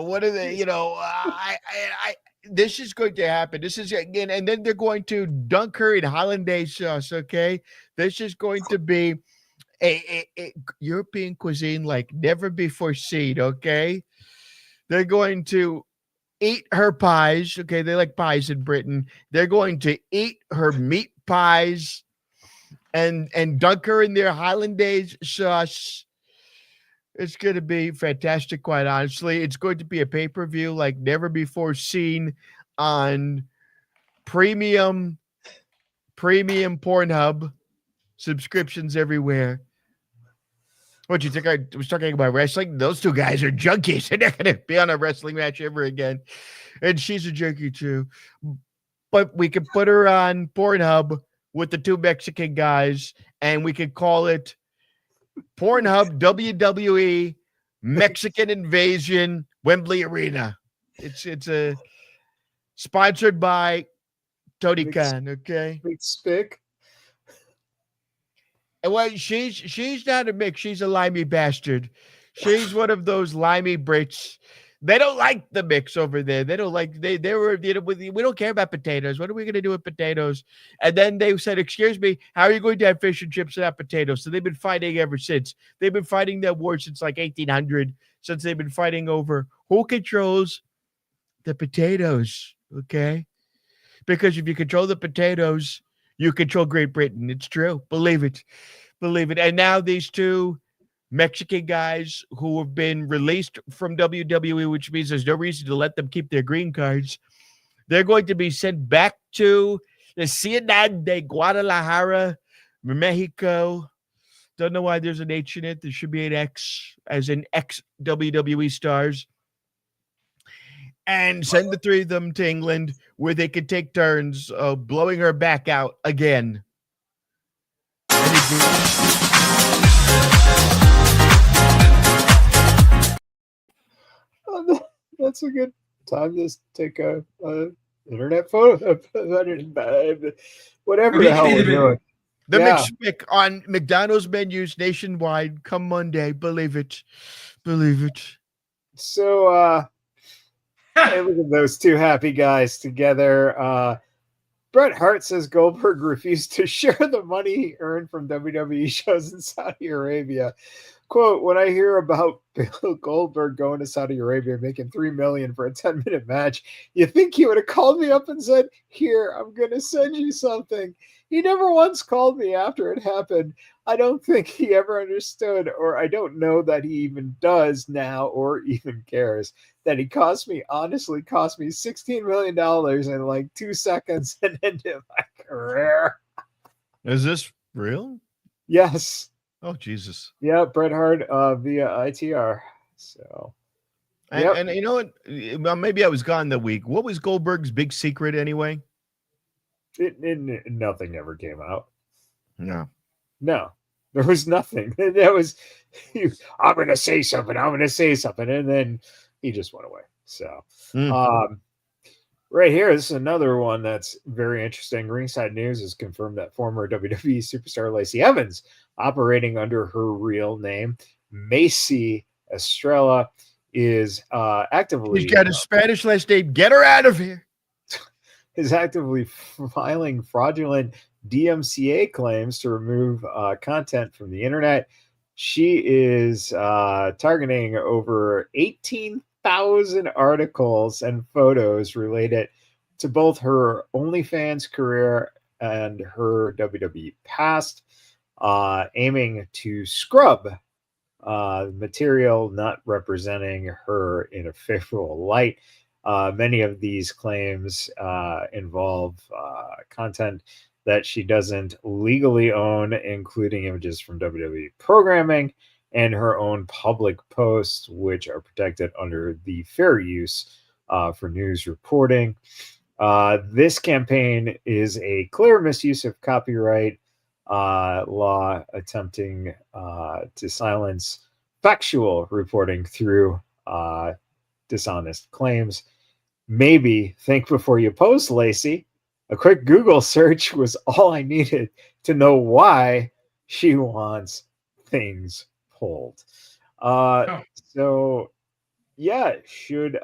What are they? This is going to happen. This is again, and then they're going to dunk her in hollandaise sauce. Okay, this is going to be a European cuisine like never before seen. Okay, they're going to eat her pies. Okay, they like pies in Britain. They're going to eat her meat pies and dunk her in their hollandaise sauce. It's going to be fantastic, quite honestly. It's going to be a pay-per-view like never before seen on premium Pornhub, subscriptions everywhere. What do you think? I was talking about wrestling. Those two guys are junkies. They're not going to be on a wrestling match ever again. And she's a junkie too. But we can put her on Pornhub with the two Mexican guys, and we could call it Pornhub WWE Mexican Invasion Wembley Arena. It's a sponsored by Tony Khan. Okay, big spick. And well, she's not a mix. She's a limey bastard. She's one of those limey Brits. They don't like the mix over there. They don't like they were we don't care about potatoes. What are we going to do with potatoes? And then they said, "Excuse me, how are you going to have fish and chips without potatoes?" So they've been fighting ever since. They've been fighting that war since like 1800. Since they've been fighting over who controls the potatoes. Okay, because if you control the potatoes, you control Great Britain. It's true. Believe it. And now these two Mexican guys who have been released from WWE, which means there's no reason to let them keep their green cards. They're going to be sent back to the Ciudad de Guadalajara, Mexico. Don't know why there's an H in it. There should be an X, as in ex-WWE stars. And send the three of them to England, where they could take turns of blowing her back out again. That's a good time to take a internet photo. Whatever the hell we're doing. The McSpick on McDonald's menus nationwide come Monday. Believe it. So Hey, look at those two happy guys together. Bret Hart says Goldberg refused to share the money he earned from WWE shows in Saudi Arabia. Quote, when I hear about Bill Goldberg going to Saudi Arabia making $3 million for a 10-minute match, you think he would have called me up and said, here, I'm going to send you something. He never once called me after it happened. I don't think he ever understood, or I don't know that he even does now or even cares, that he honestly cost me $16 million in like 2 seconds and ended my career. Is this real? Yes. Oh, Jesus. Yeah, Bret Hart via ITR. So, and you know what? Well, maybe I was gone that week. What was Goldberg's big secret anyway? Nothing ever came out. No, there was nothing. That was, I'm going to say something. And then he just went away. So, right here, this is another one that's very interesting. Ringside News has confirmed that former WWE superstar Lacey Evans, operating under her real name, Macy Estrella, is actively... She's got a Spanish last name. Get her out of here. Is actively filing fraudulent DMCA claims to remove content from the internet. She is targeting over 18,000 articles and photos related to both her OnlyFans career and her WWE past, aiming to scrub material not representing her in a favorable light. Many of these claims involve content that she doesn't legally own, including images from WWE programming and her own public posts, which are protected under the fair use for news reporting. This campaign is a clear misuse of copyright law, attempting to silence factual reporting through dishonest claims. Maybe think before you post, Lacey. A quick Google search was all I needed to know why she wants things pulled. So, yeah, should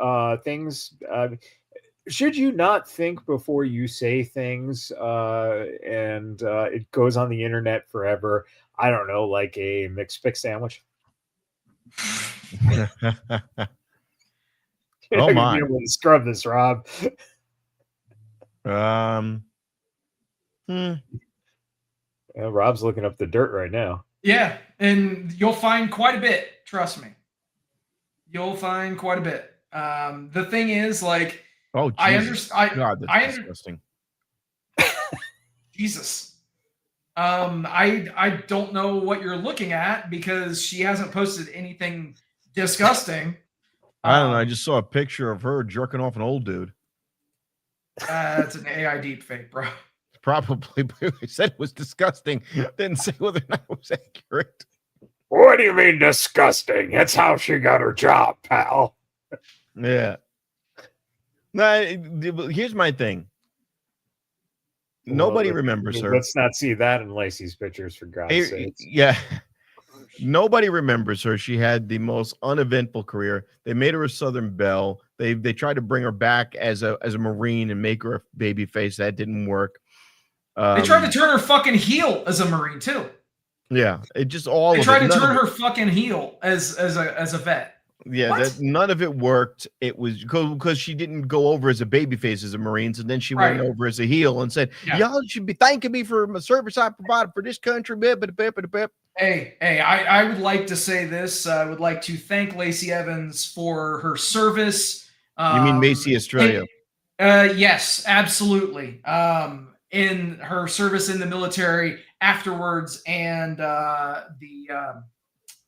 you not think before you say things and it goes on the internet forever? I don't know, like a McSpick sandwich. Oh my! Be able to scrub this, Rob. Rob's looking up the dirt right now. Yeah, and you'll find quite a bit. Trust me, you'll find quite a bit. The thing is, like, oh, I understand. God, that's disgusting. Jesus. I don't know what you're looking at because she hasn't posted anything disgusting. I don't know. I just saw a picture of her jerking off an old dude. It's an AI deep fake, bro. Probably, but I said it was disgusting. Didn't say whether or not it was accurate. What do you mean disgusting? That's how she got her job, pal. Yeah. Now, here's my thing. Nobody remembers her. Let's not see that in Lacey's pictures, for God's sake. Yeah. Nobody remembers her. She had the most uneventful career. They made her a Southern Belle. They tried to bring her back as a Marine and make her a baby face. That didn't work. They tried to turn her fucking heel as a Marine too. Yeah, it just all. They tried to turn her fucking heel as a vet. Yeah, none of it worked. It was because she didn't go over as a babyface as a Marine, and then she went over as a heel and said, "Y'all should be thanking me for my service I provided for this country." Hey, I would like to say this. I would like to thank Lacey Evans for her service. You mean Macy Estrella? Yes, absolutely. In her service in the military afterwards, and the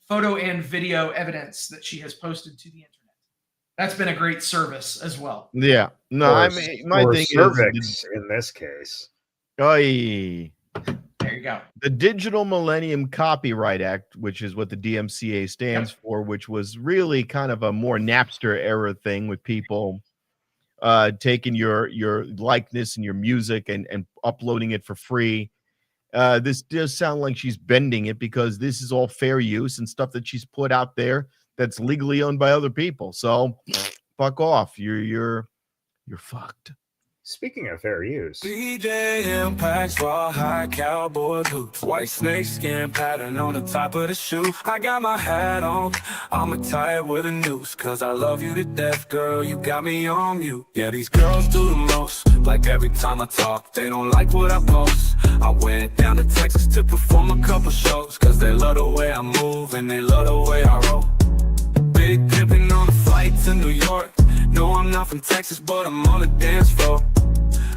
photo and video evidence that she has posted to the internet. That's been a great service as well. Yeah. No, I mean, my thing is in this case. Oy. There you go. The Digital Millennium Copyright Act, which is what the DMCA stands for, which was really kind of a more Napster era thing with people taking your likeness and your music and uploading it for free. This does sound like she's bending it because this is all fair use and stuff that she's put out there that's legally owned by other people. So fuck off. You're fucked. Speaking of fair use, DJ Impact's raw high cowboy boots, white snake skin pattern on the top of the shoe. I got my hat on, I'ma tie it with a noose, cause I love you to death, girl, you got me on mute. Yeah, these girls do the most, like every time I talk, they don't like what I post. I went down to Texas to perform a couple shows, cause they love the way I move and they love the way I roll. Big pimpin' on a flight to New York. No, I'm not from Texas, but I'm on the dance floor.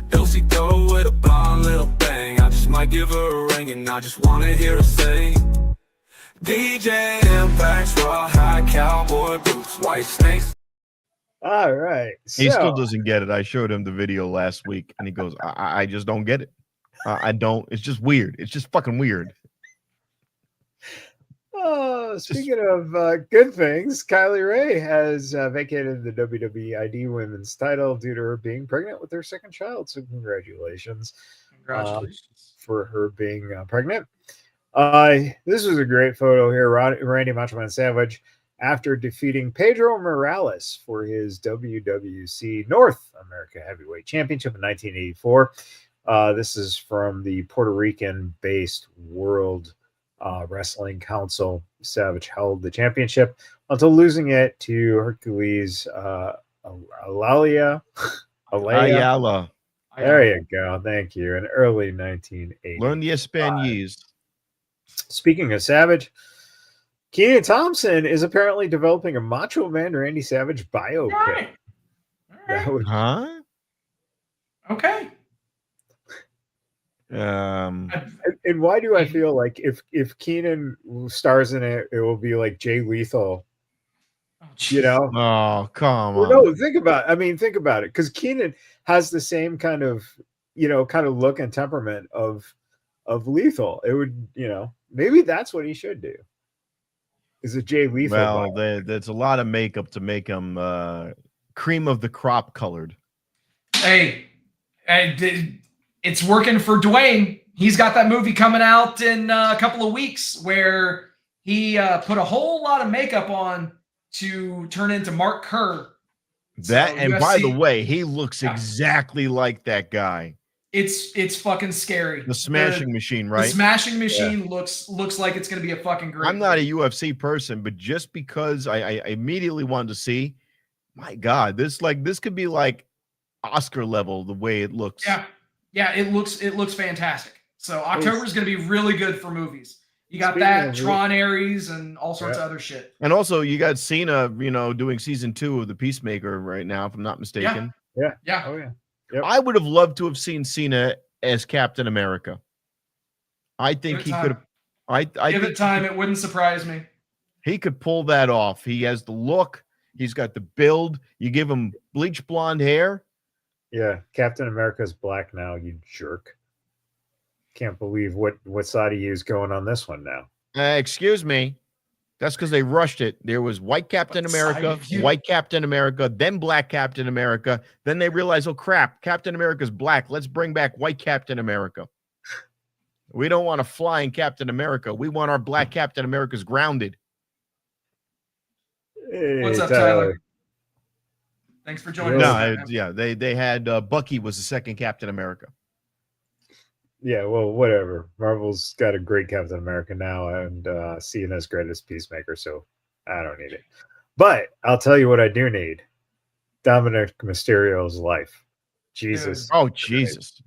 Do-si-do with a blonde little bang. I just might give her a ring and I just wanna hear her say, DJ Impact's raw high cowboy boots, white snakes. All right. He still doesn't get it. I showed him the video last week and he goes, I just don't get it. I don't. It's just weird. It's just fucking weird. Oh, speaking of good things, Kylie Ray has vacated the WWE ID Women's title due to her being pregnant with her second child. So congratulations for her being pregnant. This was a great photo here. Randy Macho Man Savage, after defeating Pedro Morales for his WWC North America Heavyweight Championship in 1984. This is from the Puerto Rican-based World Wrestling Council. Savage held the championship until losing it to Hercules Ayala. There you go. Thank you. In early 1980. Learn the Espanese. Speaking of Savage, Kenan Thompson is apparently developing a Macho Man Randy Savage biopic. All right. Huh? Okay. And why do I feel like if Kenan stars in it, it will be like Jay Lethal? You know? Oh, come on. No, think about it, because Kenan has the same kind of look and temperament of Lethal. It would, maybe that's what he should do. Is it Jay Lethal? Well, there's a lot of makeup to make him cream of the crop colored. Hey, it's working for Dwayne. He's got that movie coming out in a couple of weeks where he put a whole lot of makeup on to turn into Mark Kerr. By the way, he looks exactly like that guy. It's fucking scary. The Smashing Machine, right? The Smashing Machine looks like it's going to be a fucking great I'm not a UFC person, but just because I immediately wanted to see, my God, this could be like Oscar level the way it looks. Yeah, it looks fantastic. So October is going to be really good for movies. You got that, Tron Ares, and all sorts of other shit. And also, you got Cena, doing season 2 of The Peacemaker right now, if I'm not mistaken. Yeah. Oh, yeah. Yep. I would have loved to have seen Cena as Captain America. I think he could have. Give it time. It wouldn't surprise me. He could pull that off. He has the look. He's got the build. You give him bleach blonde hair. Yeah, Captain America's black now, you jerk. Can't believe what side of you is going on this one now. Excuse me. That's because they rushed it. There was white Captain America, white Captain America, then black Captain America. Then they realized, oh, crap, Captain America's black. Let's bring back white Captain America. We don't want a flying Captain America. We want our black Captain America's grounded. Hey, what's up, Tyler? Thanks for joining us. Yeah, they had Bucky was the second Captain America. Yeah, well, whatever. Marvel's got a great Captain America now, and Cena's greatest Peacemaker, so I don't need it. But I'll tell you what I do need. Dominic Mysterio's life. Jesus. Dude. Oh, Jesus.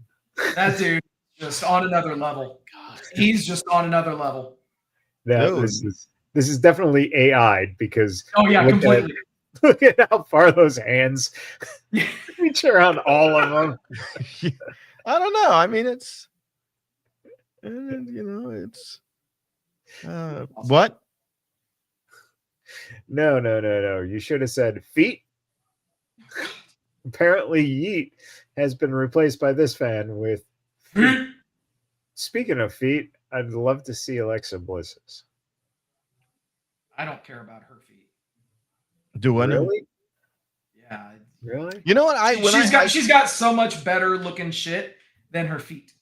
That dude just on another level. God, he's just on another level. This is definitely AI because completely. Look at how far those hands reach around all of them. I don't know. I mean, it's it's what? No. You should have said feet. Apparently, Yeet has been replaced by this fan with feet. Speaking of feet, I'd love to see Alexa Bliss's. I don't care about her feet. Do I know? Really? Yeah. Really? You know what? She's got so much better looking shit than her feet.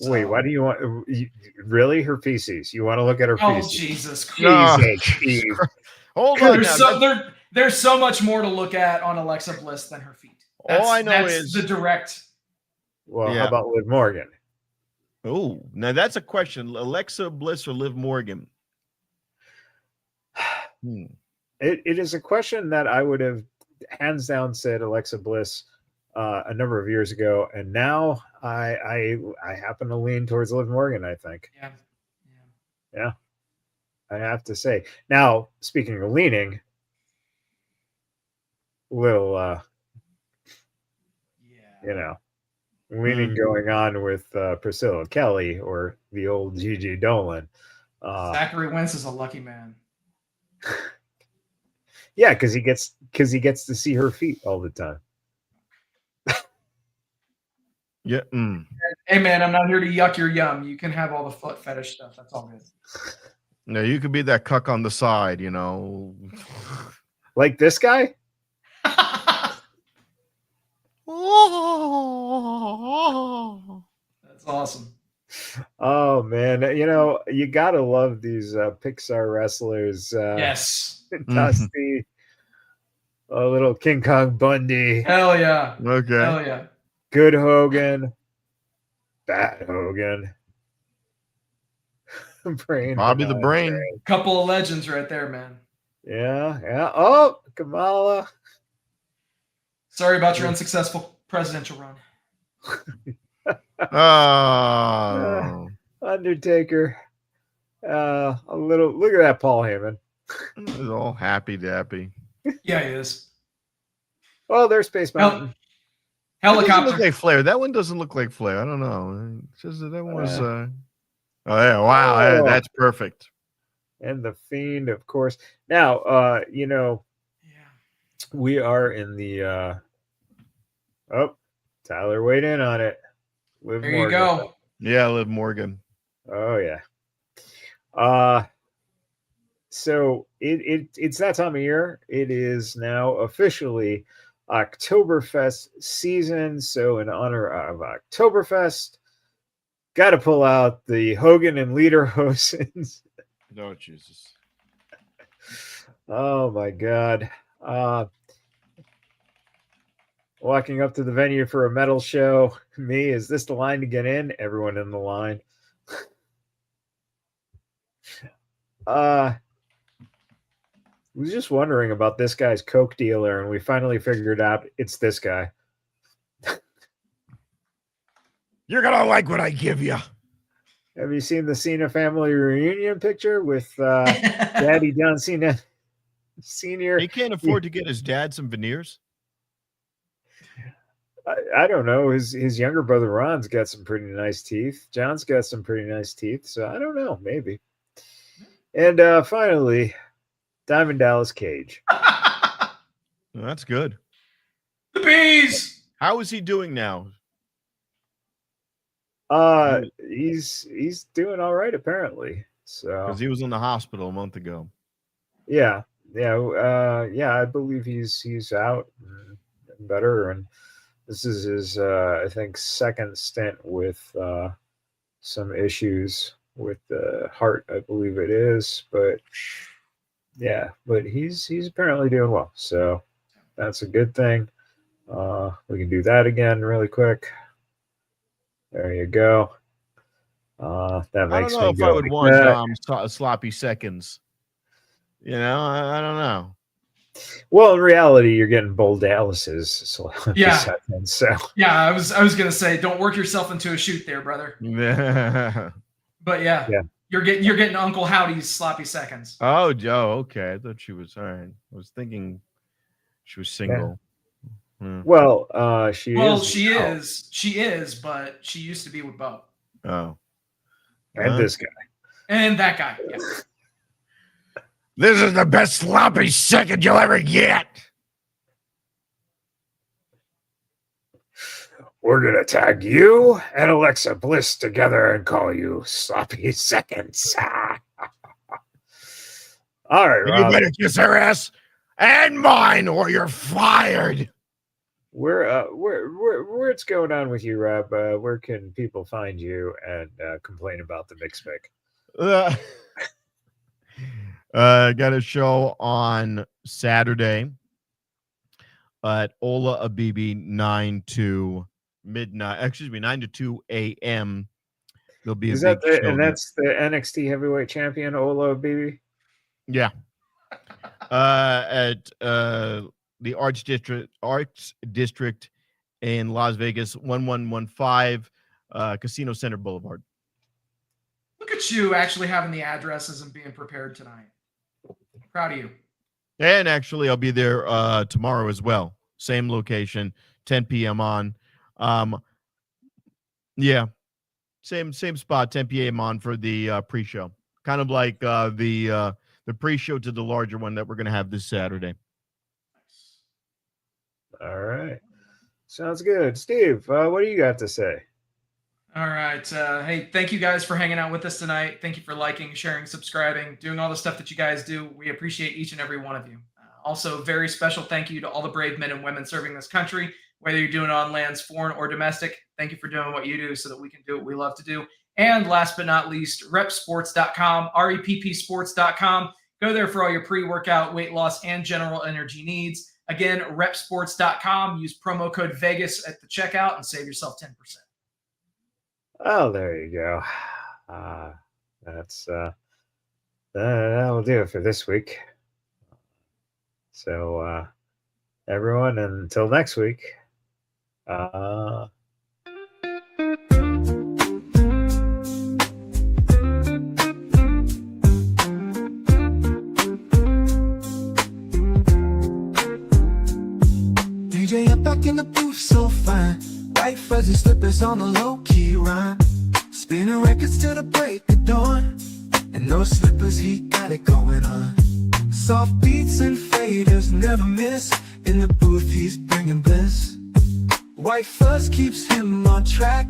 So. Wait, why do you want really her feces? You want to look at her feces? Oh, Jesus Christ. Hold on. There's so much more to look at on Alexa Bliss than her feet. All I know that's is the direct. Well, how about Liv Morgan? Oh, now that's a question. Alexa Bliss or Liv Morgan? It is a question that I would have hands down said Alexa Bliss a number of years ago, and now I happen to lean towards Liv Morgan. I think. Yeah. I have to say. Now, speaking of leaning, little, leaning going on with Priscilla Kelly or the old Gigi Dolan. Zachary Wentz is a lucky man. Yeah, because he gets to see her feet all the time. Yeah. Hey man, I'm not here to yuck your yum. You can have all the foot fetish stuff. That's all good. No, you could be that cuck on the side, Like this guy. That's awesome. Oh man, you gotta love these Pixar wrestlers. Yes. Dusty, a little King Kong Bundy. Hell yeah. Okay. Hell yeah. Good Hogan, bad Hogan. Bobby the Brain. Couple of legends right there, man. Yeah. Oh, Kamala. Sorry about your unsuccessful presidential run. Undertaker. A little. Look at that, Paul Heyman. He's all happy dappy. Yeah, he is. Oh, there's Space Mountain. Helicopter. Look like Flair. That one doesn't look like Flair. I don't know. It's just that one was. Oh yeah! Wow, that's perfect. And the Fiend, of course. Now, we are in the. Tyler weighed in on it. Liv Morgan. You go. Yeah, Liv Morgan. Oh yeah. So it's that time of year. It is now officially Oktoberfest season. So in honor of Oktoberfest, got to pull out the Hogan and Lederhosen. No, Jesus. Oh my God. Walking up to the venue for a metal show. Me, is this the line to get in? Everyone in the line. Was just wondering about this guy's Coke dealer, and we finally figured out it's this guy. You're gonna like what I give you. Have you seen the Cena family reunion picture with Daddy John Cena Sr.? He can't afford to get his dad some veneers. I don't know. His younger brother Ron's got some pretty nice teeth. John's got some pretty nice teeth. So I don't know. Maybe. And finally, Diamond Dallas Cage. Well, that's good. The bees. How is he doing now? He's doing all right apparently. So because he was in the hospital a month ago. Yeah. I believe he's out and better, and this is his I think second stint with some issues with the heart, I believe it is, but he's apparently doing well, so that's a good thing. We can do that again really quick. There you go. That makes me go. I would want sloppy seconds. I don't know. Well, in reality, you're getting Bull Dallas's sloppy seconds. So I was gonna say, don't work yourself into a shoot there, brother. But you're getting Uncle Howdy's sloppy seconds. Oh, Joe. Okay, I thought she was all right. I was thinking she was single. Yeah. Well, she is, but she used to be with Bo. Oh, and this guy, and that guy. Yeah. This is the best sloppy second you'll ever get. We're going to tag you and Alexa Bliss together and call you sloppy seconds. All right, Rob. You better kiss her ass and mine or you're fired. Where it's going on with you, Rob? Where can people find you and complain about the mix pick? Got a show on Saturday at Ola Abibi, 9 to 2 a.m. There'll be Is a big that show. and that's the NXT heavyweight champion, Ola Abibi? Yeah. At the Arts District in Las Vegas, 1115 Casino Center Boulevard. Look at you actually having the addresses and being prepared tonight. Proud of you. And actually, I'll be there tomorrow as well. Same location, 10 p.m. on. Yeah, same spot, 10 p.m. on for the pre-show. Kind of like the pre-show to the larger one that we're going to have this Saturday. All right. Sounds good. Steve, what do you got to say? All right. Hey, thank you guys for hanging out with us tonight. Thank you for liking, sharing, subscribing, doing all the stuff that you guys do. We appreciate each and every one of you. Also, very special thank you to all the brave men and women serving this country, whether you're doing it on lands, foreign or domestic. Thank you for doing what you do so that we can do what we love to do. And last but not least, repsports.com, reppsports.com. Go there for all your pre-workout, weight loss, and general energy needs. Again, repsports.com. Use promo code Vegas at the checkout and save yourself 10%. Oh, there you go. That'll do it for this week. So, everyone, until next week. DJ up back in the booth, so fine. White fuzzy slippers on the low-key rhyme. Spinning records till the break of dawn. And those slippers, he got it going on. Soft beats and faders never miss. In the booth, he's bringing bliss. White fuzz keeps him on track.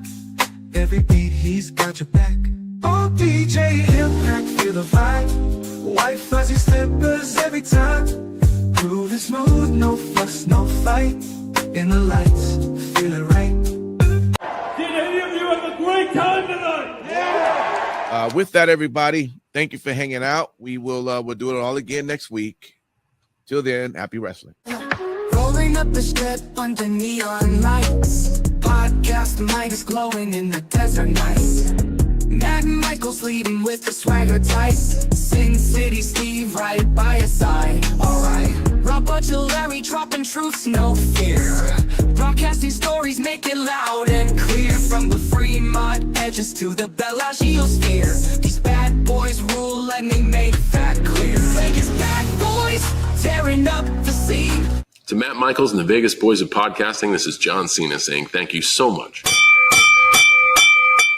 Every beat, he's got your back. Oh, DJ Impact, feel the vibe. White fuzzy slippers every time. Grooving smooth, no fuss, no fight. In the lights, feel it right. Did any of you have a great time tonight? Yeah! With that, everybody, thank you for hanging out. We'll do it all again next week. Till then, happy wrestling. Rolling up the strip under neon lights. Podcast mic is glowing in the desert nights. Matt Michaels leading with the swagger tight. Sin City Steve right by your side. Alright. Robert to Larry dropping truths, no fear. Broadcasting stories, make it loud and clear. From the Fremont edges to the Bellagio sphere. These bad boys rule, let me make that clear. Vegas bad boys, tearing up the scene. To Matt Michaels and the Vegas Boys of Podcasting, this is John Cena saying thank you so much.